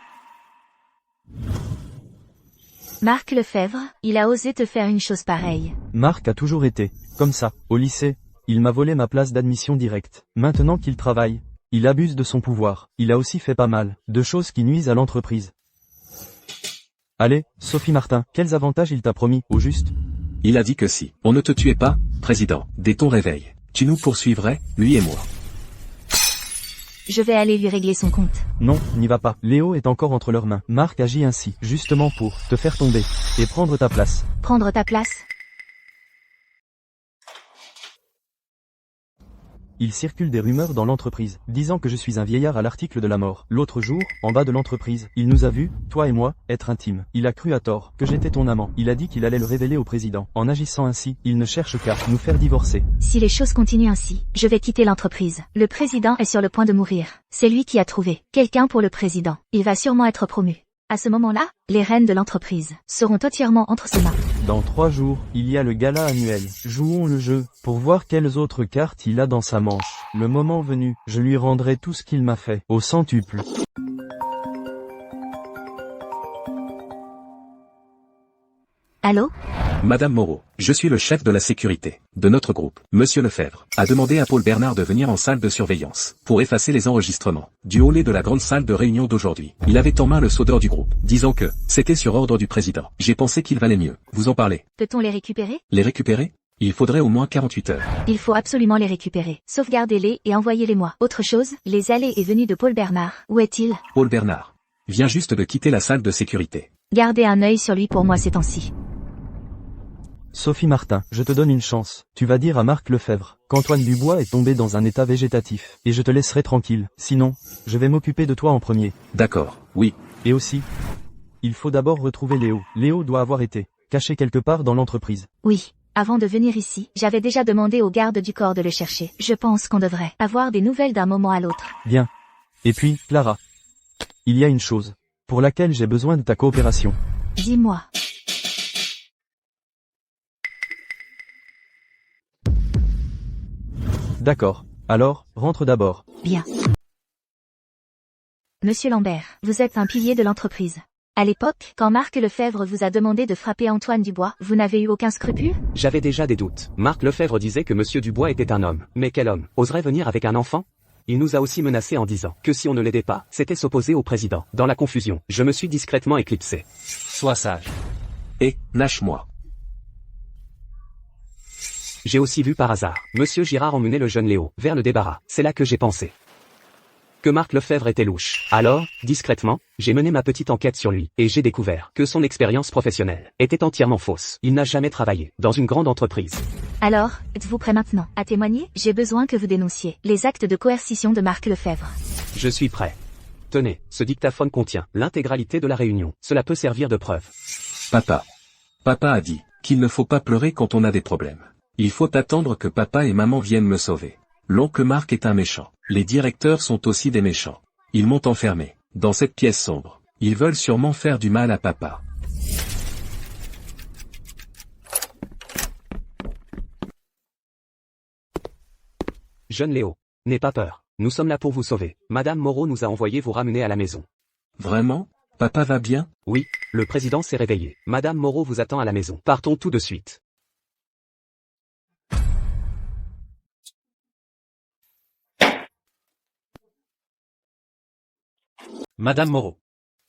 Marc Lefebvre, il a osé te faire une chose pareille. Marc a toujours été, comme ça, au lycée. Il m'a volé ma place d'admission directe. Maintenant qu'il travaille, il abuse de son pouvoir. Il a aussi fait pas mal de choses qui nuisent à l'entreprise. Allez, Sophie Martin, quels avantages il t'a promis, au juste? Il a dit que si on ne te tuait pas, président, dès ton réveil, tu nous poursuivrais, lui et moi. Je vais aller lui régler son compte. Non, n'y va pas. Léo est encore entre leurs mains. Marc agit ainsi, justement pour te faire tomber et prendre ta place. Prendre ta place? Il circule des rumeurs dans l'entreprise, disant que je suis un vieillard à l'article de la mort. L'autre jour, en bas de l'entreprise, il nous a vus, toi et moi, être intimes. Il a cru à tort que j'étais ton amant. Il a dit qu'il allait le révéler au président. En agissant ainsi, il ne cherche qu'à nous faire divorcer. Si les choses continuent ainsi, je vais quitter l'entreprise. Le président est sur le point de mourir. C'est lui qui a trouvé quelqu'un pour le président. Il va sûrement être promu. À ce moment-là, les rênes de l'entreprise seront entièrement entre ses mains. Dans 3 jours, il y a le gala annuel. Jouons le jeu, pour voir quelles autres cartes il a dans sa manche. Le moment venu, je lui rendrai tout ce qu'il m'a fait, au centuple. Allô? Madame Moreau, je suis le chef de la sécurité de notre groupe. Monsieur Lefebvre a demandé à Paul Bernard de venir en salle de surveillance pour effacer les enregistrements du hall de la grande salle de réunion d'aujourd'hui. Il avait en main le sodeur du groupe, disant que c'était sur ordre du président. J'ai pensé qu'il valait mieux vous en parler. Peut-on les récupérer? Les récupérer? Il faudrait au moins 48 heures. Il faut absolument les récupérer. Sauvegardez-les et envoyez-les-moi. Autre chose, les allées et venues de Paul Bernard. Où est-il? Paul Bernard vient juste de quitter la salle de sécurité. Gardez un œil sur lui pour moi ces temps-ci. Sophie Martin, je te donne une chance. Tu vas dire à Marc Lefebvre qu'Antoine Dubois est tombé dans un état végétatif, et je te laisserai tranquille. Sinon, je vais m'occuper de toi en premier. D'accord, oui. Et aussi, il faut d'abord retrouver Léo. Léo doit avoir été caché quelque part dans l'entreprise. Oui. Avant de venir ici, j'avais déjà demandé aux gardes du corps de le chercher. Je pense qu'on devrait avoir des nouvelles d'un moment à l'autre. Bien. Et puis, Clara, il y a une chose pour laquelle j'ai besoin de ta coopération. Dis-moi. D'accord. Alors, rentre d'abord. Bien. Monsieur Lambert, vous êtes un pilier de l'entreprise. À l'époque, quand Marc Lefebvre vous a demandé de frapper Antoine Dubois, vous n'avez eu aucun scrupule? J'avais déjà des doutes. Marc Lefebvre disait que Monsieur Dubois était un homme. Mais quel homme oserait venir avec un enfant? Il nous a aussi menacé en disant que si on ne l'aidait pas, c'était s'opposer au président. Dans la confusion, je me suis discrètement éclipsé. Sois sage. Et, lâche-moi. J'ai aussi vu par hasard Monsieur Girard emmener le jeune Léo vers le débarras. C'est là que j'ai pensé que Marc Lefebvre était louche. Alors, discrètement, j'ai mené ma petite enquête sur lui, et j'ai découvert que son expérience professionnelle était entièrement fausse. Il n'a jamais travaillé dans une grande entreprise. Alors, êtes-vous prêt maintenant à témoigner? J'ai besoin que vous dénonciez les actes de coercition de Marc Lefebvre. Je suis prêt. Tenez, ce dictaphone contient l'intégralité de la réunion. Cela peut servir de preuve. Papa a dit qu'il ne faut pas pleurer quand on a des problèmes. Il faut attendre que papa et maman viennent me sauver. L'oncle Marc est un méchant. Les directeurs sont aussi des méchants. Ils m'ont enfermé dans cette pièce sombre. Ils veulent sûrement faire du mal à papa. Jeune Léo, n'aie pas peur. Nous sommes là pour vous sauver. Madame Moreau nous a envoyé vous ramener à la maison. Vraiment? Papa va bien? Oui, le président s'est réveillé. Madame Moreau vous attend à la maison. Partons tout de suite. Madame Moreau.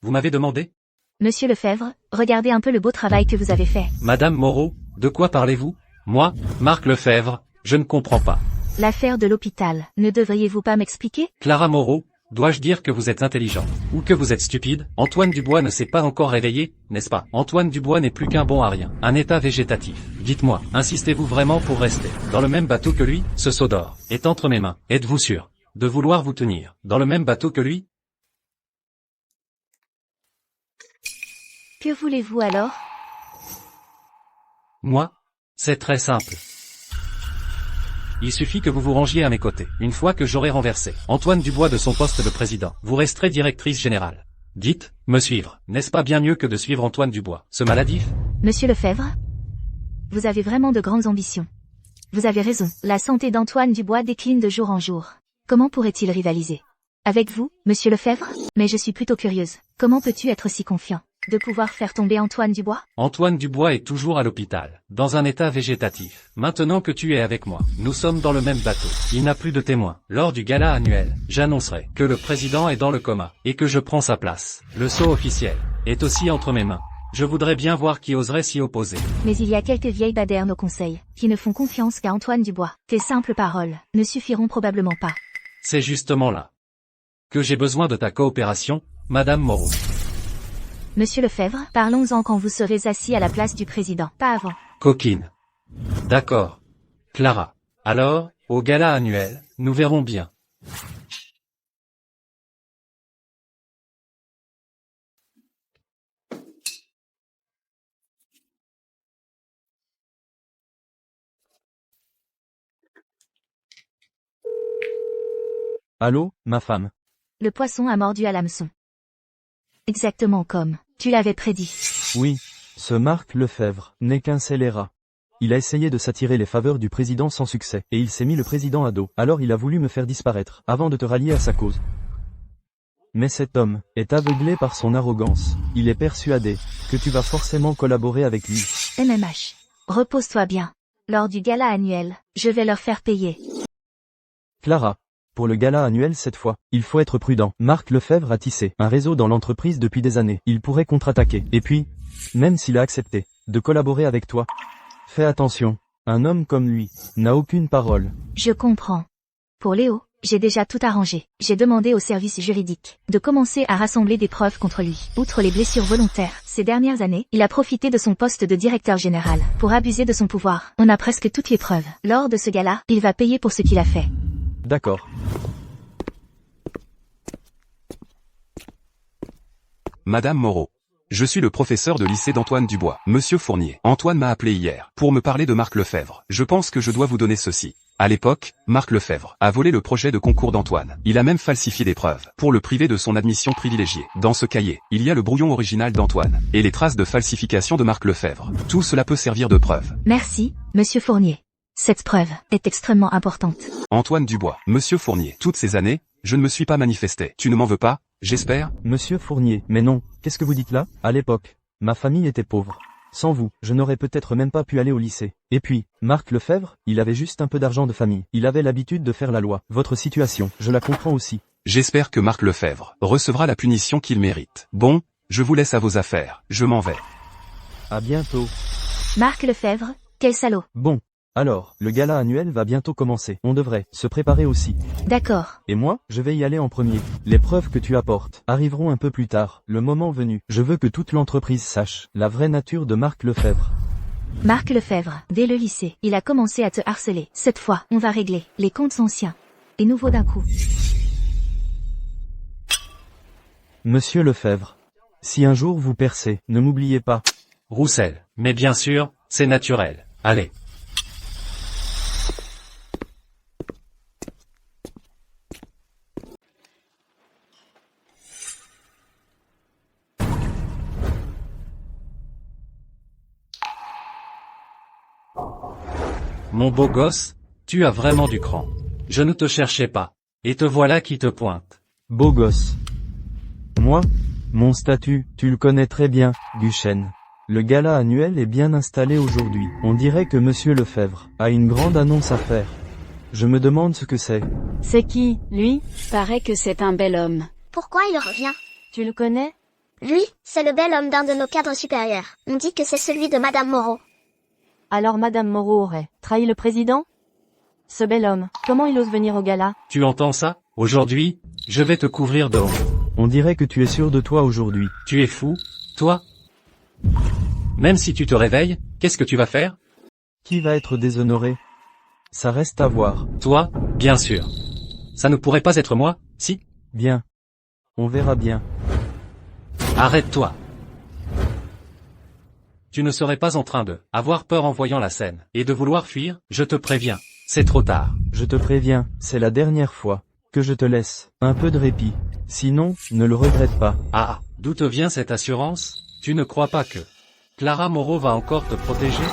Vous m'avez demandé? Monsieur Lefebvre, regardez un peu le beau travail que vous avez fait. Madame Moreau, de quoi parlez-vous? Moi, Marc Lefebvre, je ne comprends pas. L'affaire de l'hôpital, ne devriez-vous pas m'expliquer? Clara Moreau, dois-je dire que vous êtes intelligente? Ou que vous êtes stupide? Antoine Dubois ne s'est pas encore réveillé, n'est-ce pas? Antoine Dubois n'est plus qu'un bon à rien, un état végétatif. Dites-moi, insistez-vous vraiment pour rester dans le même bateau que lui? Ce seau d'or est entre mes mains. Êtes-vous sûr de vouloir vous tenir dans le même bateau que lui? Que voulez-vous alors? Moi, c'est très simple. Il suffit que vous vous rangiez à mes côtés. Une fois que j'aurai renversé Antoine Dubois de son poste de président, vous resterez directrice générale. Dites, me suivre, n'est-ce pas bien mieux que de suivre Antoine Dubois, ce maladif? Monsieur Lefebvre, vous avez vraiment de grandes ambitions. Vous avez raison, la santé d'Antoine Dubois décline de jour en jour. Comment pourrait-il rivaliser avec vous, monsieur Lefebvre? Mais je suis plutôt curieuse. Comment peux-tu être si confiant de pouvoir faire tomber Antoine Dubois? Antoine Dubois est toujours à l'hôpital, dans un état végétatif. Maintenant que tu es avec moi, nous sommes dans le même bateau. Il n'a plus de témoins. Lors du gala annuel, j'annoncerai que le président est dans le coma, et que je prends sa place. Le sceau officiel est aussi entre mes mains. Je voudrais bien voir qui oserait s'y opposer. Mais il y a quelques vieilles badernes au conseil, qui ne font confiance qu'à Antoine Dubois. Tes simples paroles ne suffiront probablement pas. C'est justement là que j'ai besoin de ta coopération, Madame Moreau. Monsieur Lefebvre, parlons-en quand vous serez assis à la place du président, pas avant. Coquine. D'accord. Clara. Alors, au gala annuel, nous verrons bien. Allô, ma femme. Le poisson a mordu à l'hameçon. Exactement comme tu l'avais prédit. Oui, ce Marc Lefebvre n'est qu'un scélérat. Il a essayé de s'attirer les faveurs du président sans succès, et il s'est mis le président à dos. Alors il a voulu me faire disparaître, avant de te rallier à sa cause. Mais cet homme est aveuglé par son arrogance. Il est persuadé que tu vas forcément collaborer avec lui. MMH. Repose-toi bien. Lors du gala annuel, je vais leur faire payer. Clara. Pour le gala annuel cette fois, il faut être prudent. Marc Lefebvre a tissé un réseau dans l'entreprise depuis des années. Il pourrait contre-attaquer. Et puis, même s'il a accepté de collaborer avec toi, fais attention. Un homme comme lui n'a aucune parole. Je comprends. Pour Léo, j'ai déjà tout arrangé. J'ai demandé au service juridique de commencer à rassembler des preuves contre lui. Outre les blessures volontaires, ces dernières années, il a profité de son poste de directeur général pour abuser de son pouvoir. On a presque toutes les preuves. Lors de ce gala, il va payer pour ce qu'il a fait. D'accord. Madame Moreau. Je suis le professeur de lycée d'Antoine Dubois. Monsieur Fournier. Antoine m'a appelé hier pour me parler de Marc Lefebvre. Je pense que je dois vous donner ceci. À l'époque, Marc Lefebvre a volé le projet de concours d'Antoine. Il a même falsifié des preuves pour le priver de son admission privilégiée. Dans ce cahier, il y a le brouillon original d'Antoine et les traces de falsification de Marc Lefebvre. Tout cela peut servir de preuve. Merci, Monsieur Fournier. Cette preuve est extrêmement importante. Antoine Dubois. Monsieur Fournier. Toutes ces années, je ne me suis pas manifesté. Tu ne m'en veux pas, j'espère? Monsieur Fournier, mais non, qu'est-ce que vous dites là? À l'époque, ma famille était pauvre. Sans vous, je n'aurais peut-être même pas pu aller au lycée. Et puis, Marc Lefebvre, il avait juste un peu d'argent de famille. Il avait l'habitude de faire la loi. Votre situation, je la comprends aussi. J'espère que Marc Lefebvre recevra la punition qu'il mérite. Bon, je vous laisse à vos affaires. Je m'en vais. À bientôt. Marc Lefebvre, quel salaud. Bon. Alors, le gala annuel va bientôt commencer. On devrait se préparer aussi. D'accord. Et moi, je vais y aller en premier. Les preuves que tu apportes arriveront un peu plus tard, le moment venu. Je veux que toute l'entreprise sache la vraie nature de Marc Lefebvre. Marc Lefebvre, dès le lycée, il a commencé à te harceler. Cette fois, on va régler les comptes anciens et nouveaux d'un coup. Monsieur Lefebvre, si un jour vous percez, ne m'oubliez pas. Roussel. Mais bien sûr, c'est naturel. Allez. Mon beau gosse, tu as vraiment du cran. Je ne te cherchais pas. Et te voilà qui te pointe. Beau gosse. Moi, mon statut, tu le connais très bien, Duchesne. Le gala annuel est bien installé aujourd'hui. On dirait que Monsieur Lefebvre a une grande annonce à faire. Je me demande ce que c'est. C'est qui, lui? Paraît que c'est un bel homme. Pourquoi il revient? Tu le connais? Lui, c'est le bel homme d'un de nos cadres supérieurs. On dit que c'est celui de Madame Moreau. Alors Madame Moreau aurait trahi le président? Ce bel homme, comment il ose venir au gala? Tu entends ça? Aujourd'hui, je vais te couvrir de honte. On dirait que tu es sûr de toi aujourd'hui. Tu es fou, toi? Même si tu te réveilles, qu'est-ce que tu vas faire? Qui va être déshonoré? Ça reste à voir. Toi, bien sûr. Ça ne pourrait pas être moi, si? Bien. On verra bien. Arrête-toi. Tu ne serais pas en train de avoir peur en voyant la scène, et de vouloir fuir, je te préviens. C'est trop tard. Je te préviens, c'est la dernière fois que je te laisse un peu de répit. Sinon, ne le regrette pas. Ah, d'où te vient cette assurance? Tu ne crois pas que Clara Moreau va encore te protéger?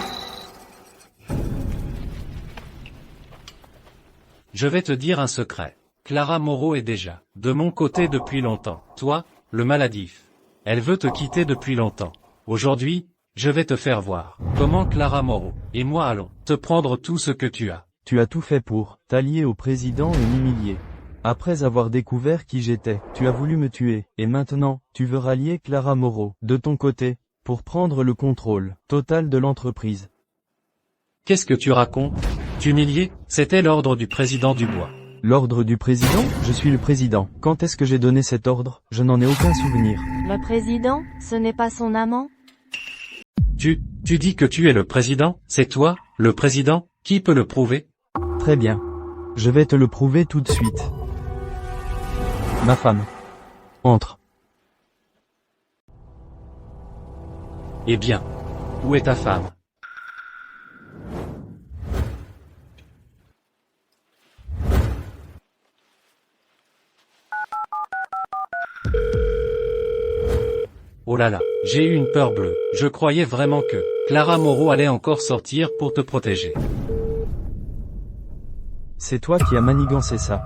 Je vais te dire un secret. Clara Moreau est déjà de mon côté depuis longtemps. Toi, le maladif. Elle veut te quitter depuis longtemps. Aujourd'hui, je vais te faire voir comment Clara Moreau et moi allons te prendre tout ce que tu as. Tu as tout fait pour t'allier au président et m'humilier. Après avoir découvert qui j'étais, tu as voulu me tuer, et maintenant, tu veux rallier Clara Moreau, de ton côté, pour prendre le contrôle total de l'entreprise. Qu'est-ce que tu racontes? T'humilier? C'était l'ordre du président Dubois. L'ordre du président? Je suis le président. Quand est-ce que j'ai donné cet ordre? Je n'en ai aucun souvenir. Le président, ce n'est pas son amant? Tu dis que tu es le président? C'est toi, le président? Qui peut le prouver? Très bien. Je vais te le prouver tout de suite. Ma femme. Entre. Eh bien. Où est ta femme? Oh là là, j'ai eu une peur bleue. Je croyais vraiment que Clara Moreau allait encore sortir pour te protéger. C'est toi qui as manigancé ça.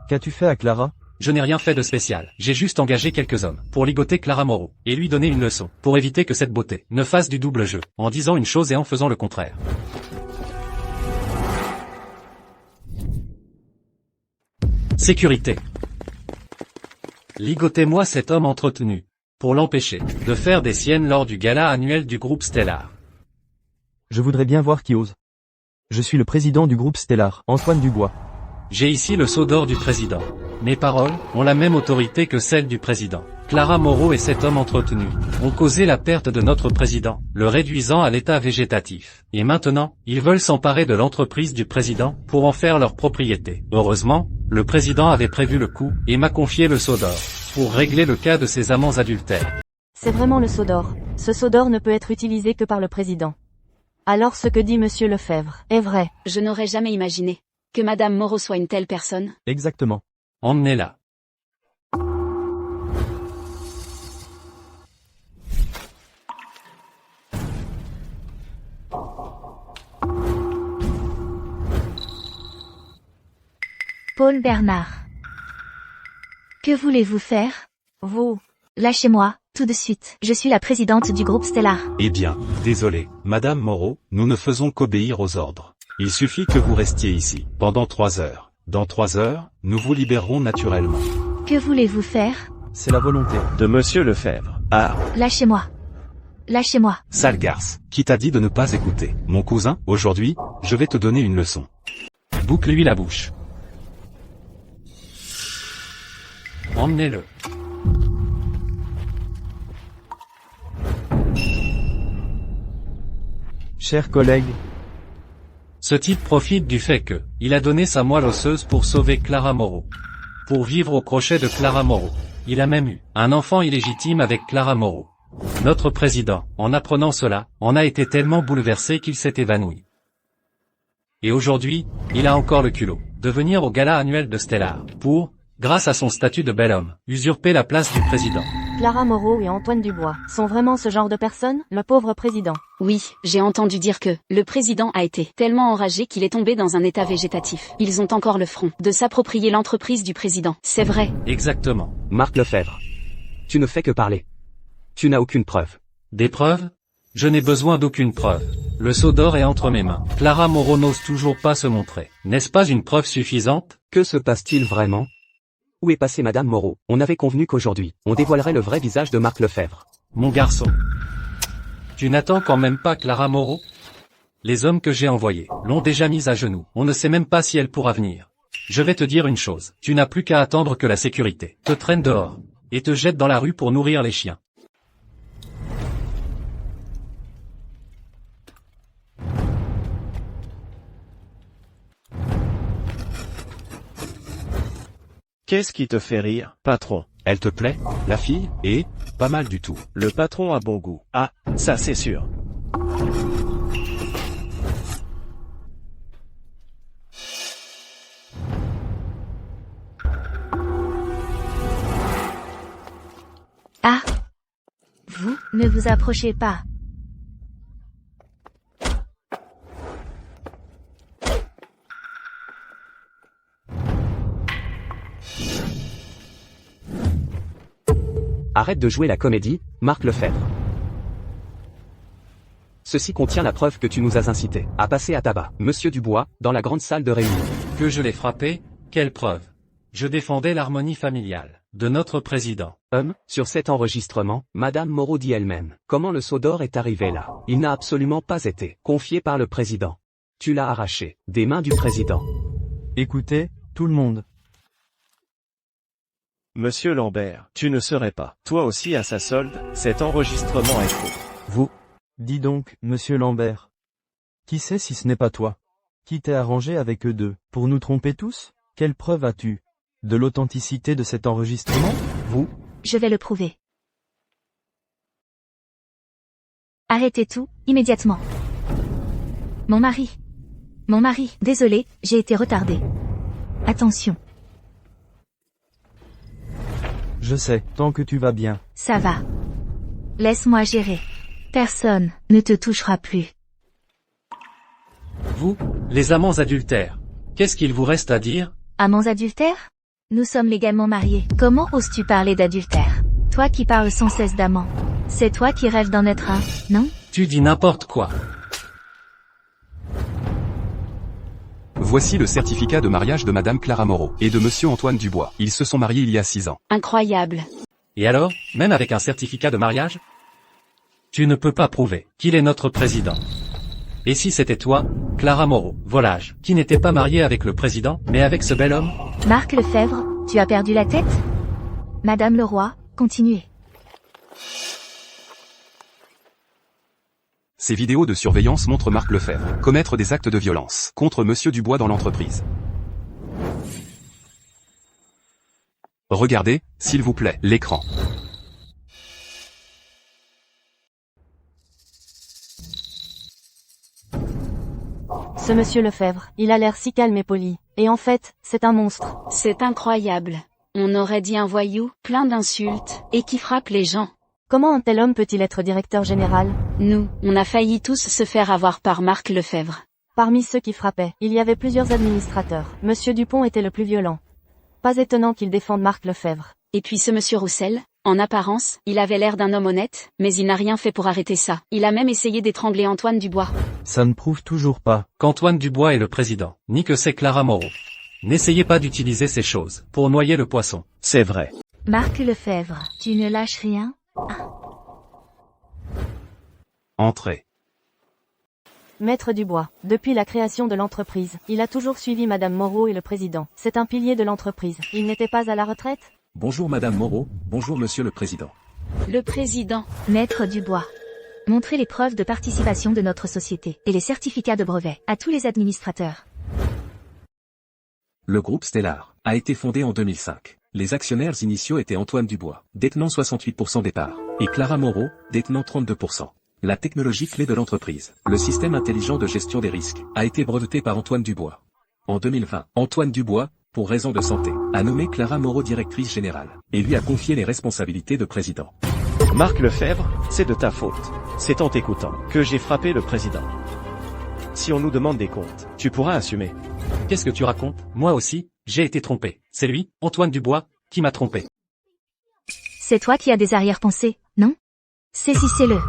Qu'as-tu fait à Clara? Je n'ai rien fait de spécial. J'ai juste engagé quelques hommes pour ligoter Clara Moreau et lui donner une leçon pour éviter que cette beauté ne fasse du double jeu en disant une chose et en faisant le contraire. Sécurité. Ligotez-moi cet homme entretenu pour l'empêcher de faire des siennes lors du gala annuel du groupe Stellar. Je voudrais bien voir qui ose. Je suis le président du groupe Stellar, Antoine Dubois. J'ai ici le sceau d'or du président. Mes paroles ont la même autorité que celle du président. Clara Moreau et cet homme entretenu ont causé la perte de notre président, le réduisant à l'état végétatif. Et maintenant, ils veulent s'emparer de l'entreprise du président pour en faire leur propriété. Heureusement, le président avait prévu le coup et m'a confié le sceau d'or pour régler le cas de ces amants adultères. C'est vraiment le sceau d'or. Ce sceau d'or ne peut être utilisé que par le président. Alors ce que dit monsieur Lefebvre est vrai. Je n'aurais jamais imaginé que Madame Moreau soit une telle personne. Exactement. Emmenez-la. Paul Bernard. Que voulez-vous faire? Vous. Lâchez-moi, tout de suite. Je suis la présidente du groupe Stellar. Eh bien, désolé, Madame Moreau, nous ne faisons qu'obéir aux ordres. Il suffit que vous restiez ici, pendant 3 heures. Dans 3 heures, nous vous libérerons naturellement. Que voulez-vous faire? C'est la volonté de monsieur Lefebvre. Ah. Lâchez-moi. Lâchez-moi. Sale garce, qui t'a dit de ne pas écouter? Mon cousin, aujourd'hui, je vais te donner une leçon. Boucle-lui la bouche. Emmenez-le. Chers collègues, ce type profite du fait que il a donné sa moelle osseuse pour sauver Clara Moreau. Pour vivre au crochet de Clara Moreau. Il a même eu un enfant illégitime avec Clara Moreau. Notre président, en apprenant cela, en a été tellement bouleversé qu'il s'est évanoui. Et aujourd'hui, il a encore le culot de venir au gala annuel de Stellar pour, grâce à son statut de bel homme, usurper la place du président. Clara Moreau et Antoine Dubois sont vraiment ce genre de personnes, le pauvre président. Oui, j'ai entendu dire que le président a été tellement enragé qu'il est tombé dans un état végétatif. Ils ont encore le front de s'approprier l'entreprise du président. C'est vrai. Exactement. Marc Lefebvre. Tu ne fais que parler. Tu n'as aucune preuve. Des preuves? Je n'ai besoin d'aucune preuve. Le sceau d'or est entre mes mains. Clara Moreau n'ose toujours pas se montrer. N'est-ce pas une preuve suffisante? Que se passe-t-il vraiment? Où est passée Madame Moreau? On avait convenu qu'aujourd'hui, on dévoilerait le vrai visage de Marc Lefebvre. Mon garçon. Tu n'attends quand même pas Clara Moreau? Les hommes que j'ai envoyés l'ont déjà mise à genoux. On ne sait même pas si elle pourra venir. Je vais te dire une chose. Tu n'as plus qu'à attendre que la sécurité te traîne dehors et te jette dans la rue pour nourrir les chiens. Qu'est-ce qui te fait rire, patron? Elle te plaît, la fille? Et, pas mal du tout. Le patron a bon goût. Ah, ça c'est sûr. Ah! Vous, ne vous approchez pas. Arrête de jouer la comédie, Marc Lefebvre. Ceci contient la preuve que tu nous as incité à passer à tabac, Monsieur Dubois, dans la grande salle de réunion. Que je l'ai frappé? Quelle preuve? Je défendais l'harmonie familiale de notre président. Sur cet enregistrement, Madame Moreau dit elle-même comment le sceau d'or est arrivé là. Il n'a absolument pas été confié par le président. Tu l'as arraché des mains du président. Écoutez, tout le monde. Monsieur Lambert, tu ne serais pas, toi aussi à sa solde, cet enregistrement est faux. Vous. Dis donc, monsieur Lambert. Qui sait si ce n'est pas toi? Qui t'est arrangé avec eux deux, pour nous tromper tous? Quelle preuve as-tu de l'authenticité de cet enregistrement? Vous? Je vais le prouver. Arrêtez tout, immédiatement. Mon mari. Mon mari, désolé, j'ai été retardé. Attention. Je sais, tant que tu vas bien. Ça va. Laisse-moi gérer. Personne ne te touchera plus. Vous, les amants adultères. Qu'est-ce qu'il vous reste à dire? Amants adultères? Nous sommes légalement mariés. Comment oses-tu parler d'adultère? Toi qui parles sans cesse d'amants. C'est toi qui rêves d'en être un, non? Tu dis n'importe quoi. Voici le certificat de mariage de Madame Clara Moreau et de Monsieur Antoine Dubois. Ils se sont mariés il y a 6 ans. Incroyable. Et alors, même avec un certificat de mariage? Tu ne peux pas prouver qu'il est notre président. Et si c'était toi, Clara Moreau, volage, qui n'était pas mariée avec le président, mais avec ce bel homme? Marc Lefebvre, tu as perdu la tête? Madame Leroy, continuez. Ces vidéos de surveillance montrent Marc Lefebvre commettre des actes de violence contre Monsieur Dubois dans l'entreprise. Regardez, s'il vous plaît, l'écran. Ce monsieur Lefebvre, il a l'air si calme et poli. Et en fait, c'est un monstre. C'est incroyable. On aurait dit un voyou, plein d'insultes, et qui frappe les gens. Comment un tel homme peut-il être directeur général? Nous, on a failli tous se faire avoir par Marc Lefebvre. Parmi ceux qui frappaient, il y avait plusieurs administrateurs. Monsieur Dupont était le plus violent. Pas étonnant qu'il défende Marc Lefebvre. Et puis ce monsieur Roussel, en apparence, il avait l'air d'un homme honnête, mais il n'a rien fait pour arrêter ça. Il a même essayé d'étrangler Antoine Dubois. Ça ne prouve toujours pas qu'Antoine Dubois est le président, ni que c'est Clara Moreau. N'essayez pas d'utiliser ces choses pour noyer le poisson. C'est vrai. Marc Lefebvre, tu ne lâches rien? Entrez. Maître Dubois, depuis la création de l'entreprise, il a toujours suivi Madame Moreau et le président. C'est un pilier de l'entreprise. Il n'était pas à la retraite? Bonjour Madame Moreau, bonjour Monsieur le Président. Le président. Maître Dubois. Montrez les preuves de participation de notre société et les certificats de brevet à tous les administrateurs. Le groupe Stellar a été fondé en 2005. Les actionnaires initiaux étaient Antoine Dubois, détenant 68% des parts, et Clara Moreau, détenant 32%. La technologie clé de l'entreprise, le système intelligent de gestion des risques, a été breveté par Antoine Dubois. En 2020, Antoine Dubois, pour raison de santé, a nommé Clara Moreau directrice générale, et lui a confié les responsabilités de président. Marc Lefebvre, c'est de ta faute. C'est en t'écoutant que j'ai frappé le président. Si on nous demande des comptes, tu pourras assumer. Qu'est-ce que tu racontes? Moi aussi, j'ai été trompé. C'est lui, Antoine Dubois, qui m'a trompé. C'est toi qui as des arrière-pensées, non? Saisissez-le.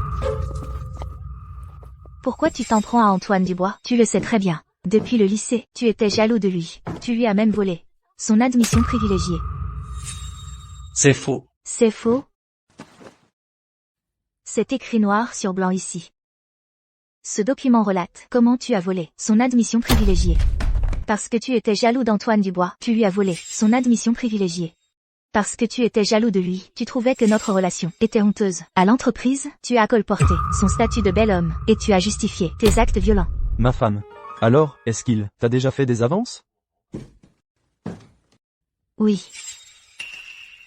Pourquoi tu t'en prends à Antoine Dubois? Tu le sais très bien. Depuis le lycée, tu étais jaloux de lui. Tu lui as même volé son admission privilégiée. C'est faux. C'est faux? C'est écrit noir sur blanc ici. Ce document relate comment tu as volé son admission privilégiée. Parce que tu étais jaloux d'Antoine Dubois, tu lui as volé son admission privilégiée. Parce que tu étais jaloux de lui, tu trouvais que notre relation était honteuse. À l'entreprise, tu as colporté son statut de bel homme, et tu as justifié tes actes violents. Ma femme. Alors, est-ce qu'il t'a déjà fait des avances? Oui.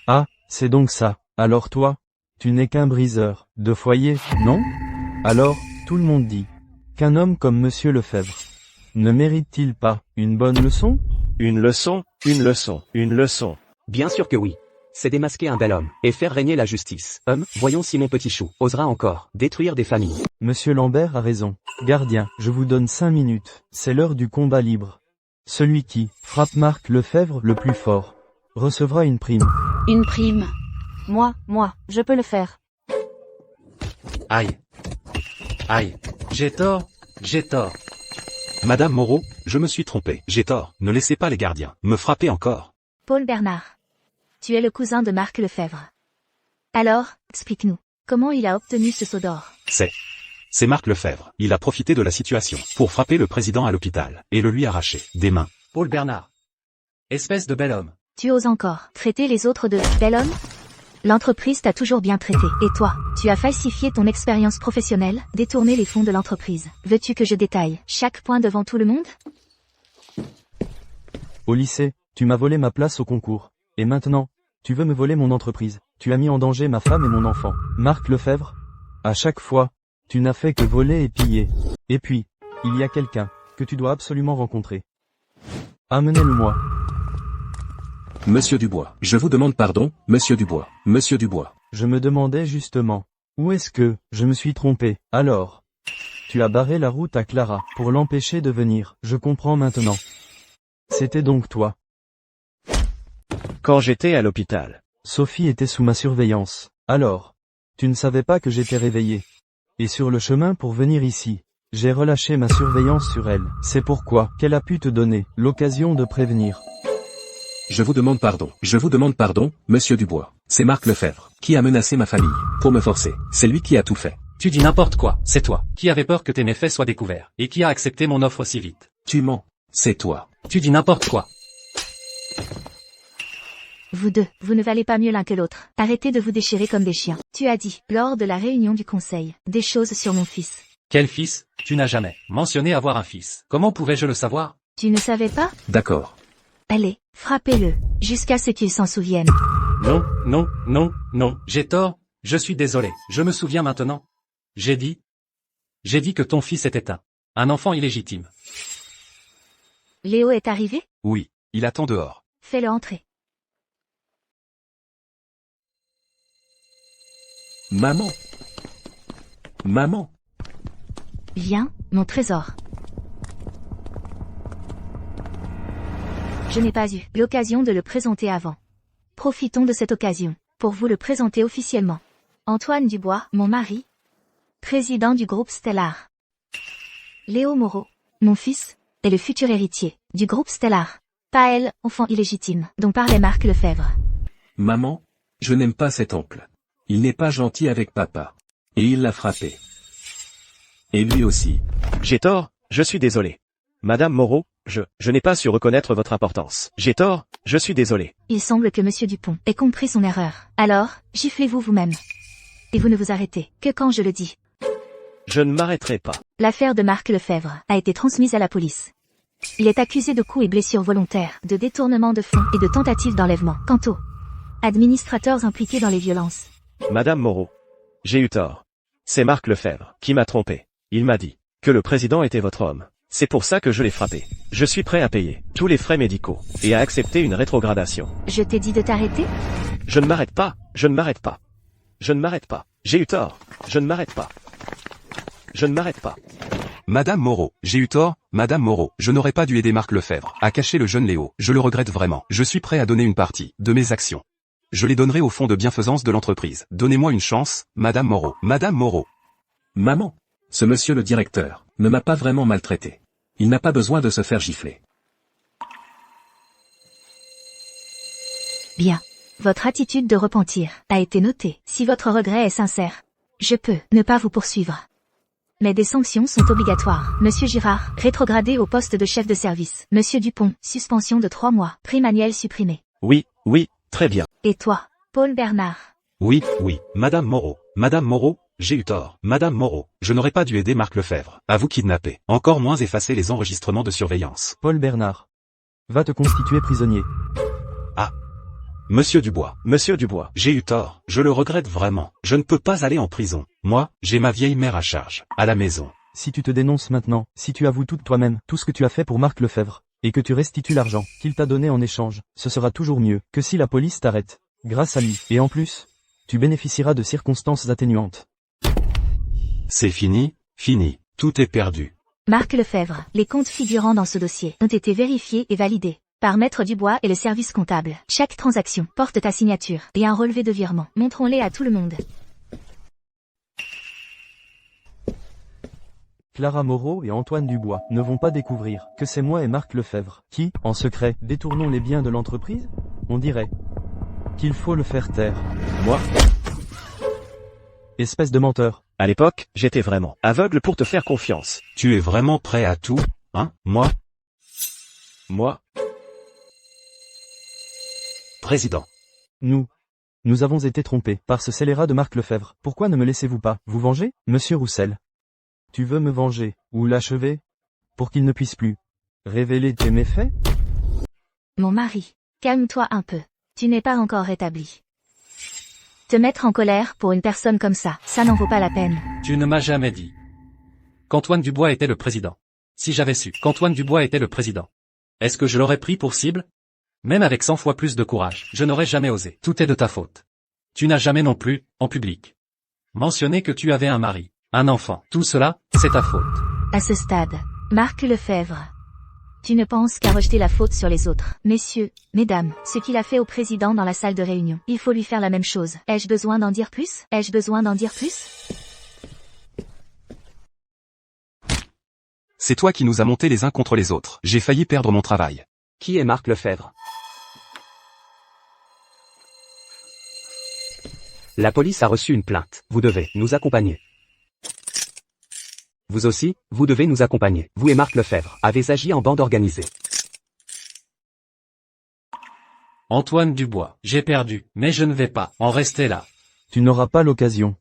Ah, c'est donc ça. Alors toi, tu n'es qu'un briseur de foyer, non? Alors, tout le monde dit qu'un homme comme Monsieur Lefebvre ne mérite-t-il pas une bonne leçon? Une leçon, une leçon, une leçon. Bien sûr que oui. C'est démasquer un bel homme, et faire régner la justice. Voyons si mon petit chou osera encore détruire des familles. Monsieur Lambert a raison. Gardien, je vous donne 5 minutes. C'est l'heure du combat libre. Celui qui frappe Marc Lefebvre le plus fort recevra une prime. Une prime. Moi, je peux le faire. Aïe. Aïe. J'ai tort. Madame Moreau, je me suis trompé. J'ai tort. Ne laissez pas les gardiens me frapper encore. Paul Bernard. Tu es le cousin de Marc Lefebvre. Alors, explique-nous. Comment il a obtenu ce sceau d'or? C'est Marc Lefebvre. Il a profité de la situation pour frapper le président à l'hôpital et le lui arracher des mains. Paul Bernard. Espèce de bel homme. Tu oses encore traiter les autres de bel homme? L'entreprise t'a toujours bien traité. Et toi, tu as falsifié ton expérience professionnelle, détourné les fonds de l'entreprise. Veux-tu que je détaille chaque point devant tout le monde? Au lycée, tu m'as volé ma place au concours. Et maintenant, tu veux me voler mon entreprise. Tu as mis en danger ma femme et mon enfant. Marc Lefebvre? À chaque fois, tu n'as fait que voler et piller. Et puis, il y a quelqu'un que tu dois absolument rencontrer. Amenez-le-moi. Monsieur Dubois. Je vous demande pardon, Monsieur Dubois. Monsieur Dubois. Je me demandais justement, où est-ce que je me suis trompé? Alors, tu as barré la route à Clara pour l'empêcher de venir. Je comprends maintenant. C'était donc toi. Quand j'étais à l'hôpital. Sophie était sous ma surveillance. Alors, tu ne savais pas que j'étais réveillé. Et sur le chemin pour venir ici, j'ai relâché ma surveillance sur elle. C'est pourquoi qu'elle a pu te donner l'occasion de prévenir. Je vous demande pardon, Monsieur Dubois. C'est Marc Lefebvre, qui a menacé ma famille, pour me forcer. C'est lui qui a tout fait. Tu dis n'importe quoi, c'est toi, qui avait peur que tes méfaits soient découverts, et qui a accepté mon offre si vite. Tu mens. C'est toi. Tu dis n'importe quoi. Vous deux, vous ne valez pas mieux l'un que l'autre. Arrêtez de vous déchirer comme des chiens. Tu as dit, lors de la réunion du conseil, des choses sur mon fils. Quel fils? Tu n'as jamais mentionné avoir un fils. Comment pouvais-je le savoir? Tu ne savais pas? D'accord. Allez, frappez-le, jusqu'à ce qu'il s'en souvienne. Non, non, non, non, j'ai tort, je suis désolé, je me souviens maintenant. J'ai dit que ton fils était un enfant illégitime. Léo est arrivé? Oui, il attend dehors. Fais-le entrer. Maman. Maman. Viens, mon trésor. Je n'ai pas eu l'occasion de le présenter avant. Profitons de cette occasion pour vous le présenter officiellement. Antoine Dubois, mon mari, président du groupe Stellar. Léo Moreau, mon fils, est le futur héritier du groupe Stellar. Pas elle, enfant illégitime, dont parlait Marc Lefebvre. Maman, je n'aime pas cet oncle. Il n'est pas gentil avec papa. Et il l'a frappé. Et lui aussi. J'ai tort, je suis désolé. Madame Moreau, je n'ai pas su reconnaître votre importance. J'ai tort, je suis désolé. Il semble que Monsieur Dupont ait compris son erreur. Alors, giflez-vous vous-même. Et vous ne vous arrêtez que quand je le dis. Je ne m'arrêterai pas. L'affaire de Marc Lefebvre a été transmise à la police. Il est accusé de coups et blessures volontaires, de détournement de fonds et de tentative d'enlèvement. Quant aux administrateurs impliqués dans les violences. Madame Moreau, j'ai eu tort. C'est Marc Lefebvre qui m'a trompé. Il m'a dit que le président était votre homme. C'est pour ça que je l'ai frappé. Je suis prêt à payer tous les frais médicaux et à accepter une rétrogradation. Je t'ai dit de t'arrêter? Je ne m'arrête pas, je ne m'arrête pas. Je ne m'arrête pas. J'ai eu tort. Je ne m'arrête pas. Je ne m'arrête pas. Madame Moreau, j'ai eu tort, Madame Moreau, je n'aurais pas dû aider Marc Lefebvre à cacher le jeune Léo. Je le regrette vraiment. Je suis prêt à donner une partie de mes actions. Je les donnerai au fonds de bienfaisance de l'entreprise. Donnez-moi une chance, Madame Moreau. Madame Moreau. Maman. Ce monsieur le directeur ne m'a pas vraiment maltraité. Il n'a pas besoin de se faire gifler. Bien. Votre attitude de repentir a été notée. Si votre regret est sincère, je peux ne pas vous poursuivre. Mais des sanctions sont obligatoires. Monsieur Girard, rétrogradé au poste de chef de service. Monsieur Dupont, suspension de 3 mois. Prime annuelle supprimée. Oui, très bien. Et toi, Paul Bernard? Oui, Madame Moreau, j'ai eu tort. Madame Moreau, je n'aurais pas dû aider Marc Lefebvre à vous kidnapper. Encore moins effacer les enregistrements de surveillance. Paul Bernard. Va te constituer prisonnier. Monsieur Dubois, j'ai eu tort. Je le regrette vraiment. Je ne peux pas aller en prison. Moi, j'ai ma vieille mère à charge, à la maison. Si tu te dénonces maintenant, si tu avoues tout de toi-même, tout ce que tu as fait pour Marc Lefebvre, et que tu restitues l'argent qu'il t'a donné en échange, ce sera toujours mieux que si la police t'arrête. Grâce à lui. Et en plus, tu bénéficieras de circonstances atténuantes. C'est fini. Tout est perdu. Marc Lefebvre, les comptes figurant dans ce dossier ont été vérifiés et validés par Maître Dubois et le service comptable. Chaque transaction porte ta signature et un relevé de virement. Montrons-les à tout le monde. Clara Moreau et Antoine Dubois ne vont pas découvrir que c'est moi et Marc Lefebvre qui, en secret, détournons les biens de l'entreprise? On dirait qu'il faut le faire taire. Moi? Espèce de menteur. À l'époque, j'étais vraiment aveugle pour te faire confiance. Tu es vraiment prêt à tout, hein? Moi? Président. Nous avons été trompés par ce scélérat de Marc Lefebvre. Pourquoi ne me laissez-vous pas vous venger, Monsieur Roussel? Tu veux me venger, ou l'achever, pour qu'il ne puisse plus révéler tes méfaits? Mon mari. Calme-toi un peu. Tu n'es pas encore rétabli. Te mettre en colère pour une personne comme ça n'en vaut pas la peine. Tu ne m'as jamais dit qu'Antoine Dubois était le président. Si j'avais su qu'Antoine Dubois était le président, est-ce que je l'aurais pris pour cible? Même avec 100 fois plus de courage, je n'aurais jamais osé. Tout est de ta faute. Tu n'as jamais non plus, en public, mentionné que tu avais un mari, un enfant. Tout cela, c'est ta faute. À ce stade, Marc Lefebvre, tu ne penses qu'à rejeter la faute sur les autres. Messieurs, mesdames, ce qu'il a fait au président dans la salle de réunion, il faut lui faire la même chose. Ai-je besoin d'en dire plus? Ai-je besoin d'en dire plus? C'est toi qui nous as montés les uns contre les autres. J'ai failli perdre mon travail. Qui est Marc Lefebvre? La police a reçu une plainte. Vous devez nous accompagner. Vous aussi, vous devez nous accompagner. Vous et Marc Lefebvre avez agi en bande organisée. Antoine Dubois, j'ai perdu, mais je ne vais pas en rester là. Tu n'auras pas l'occasion.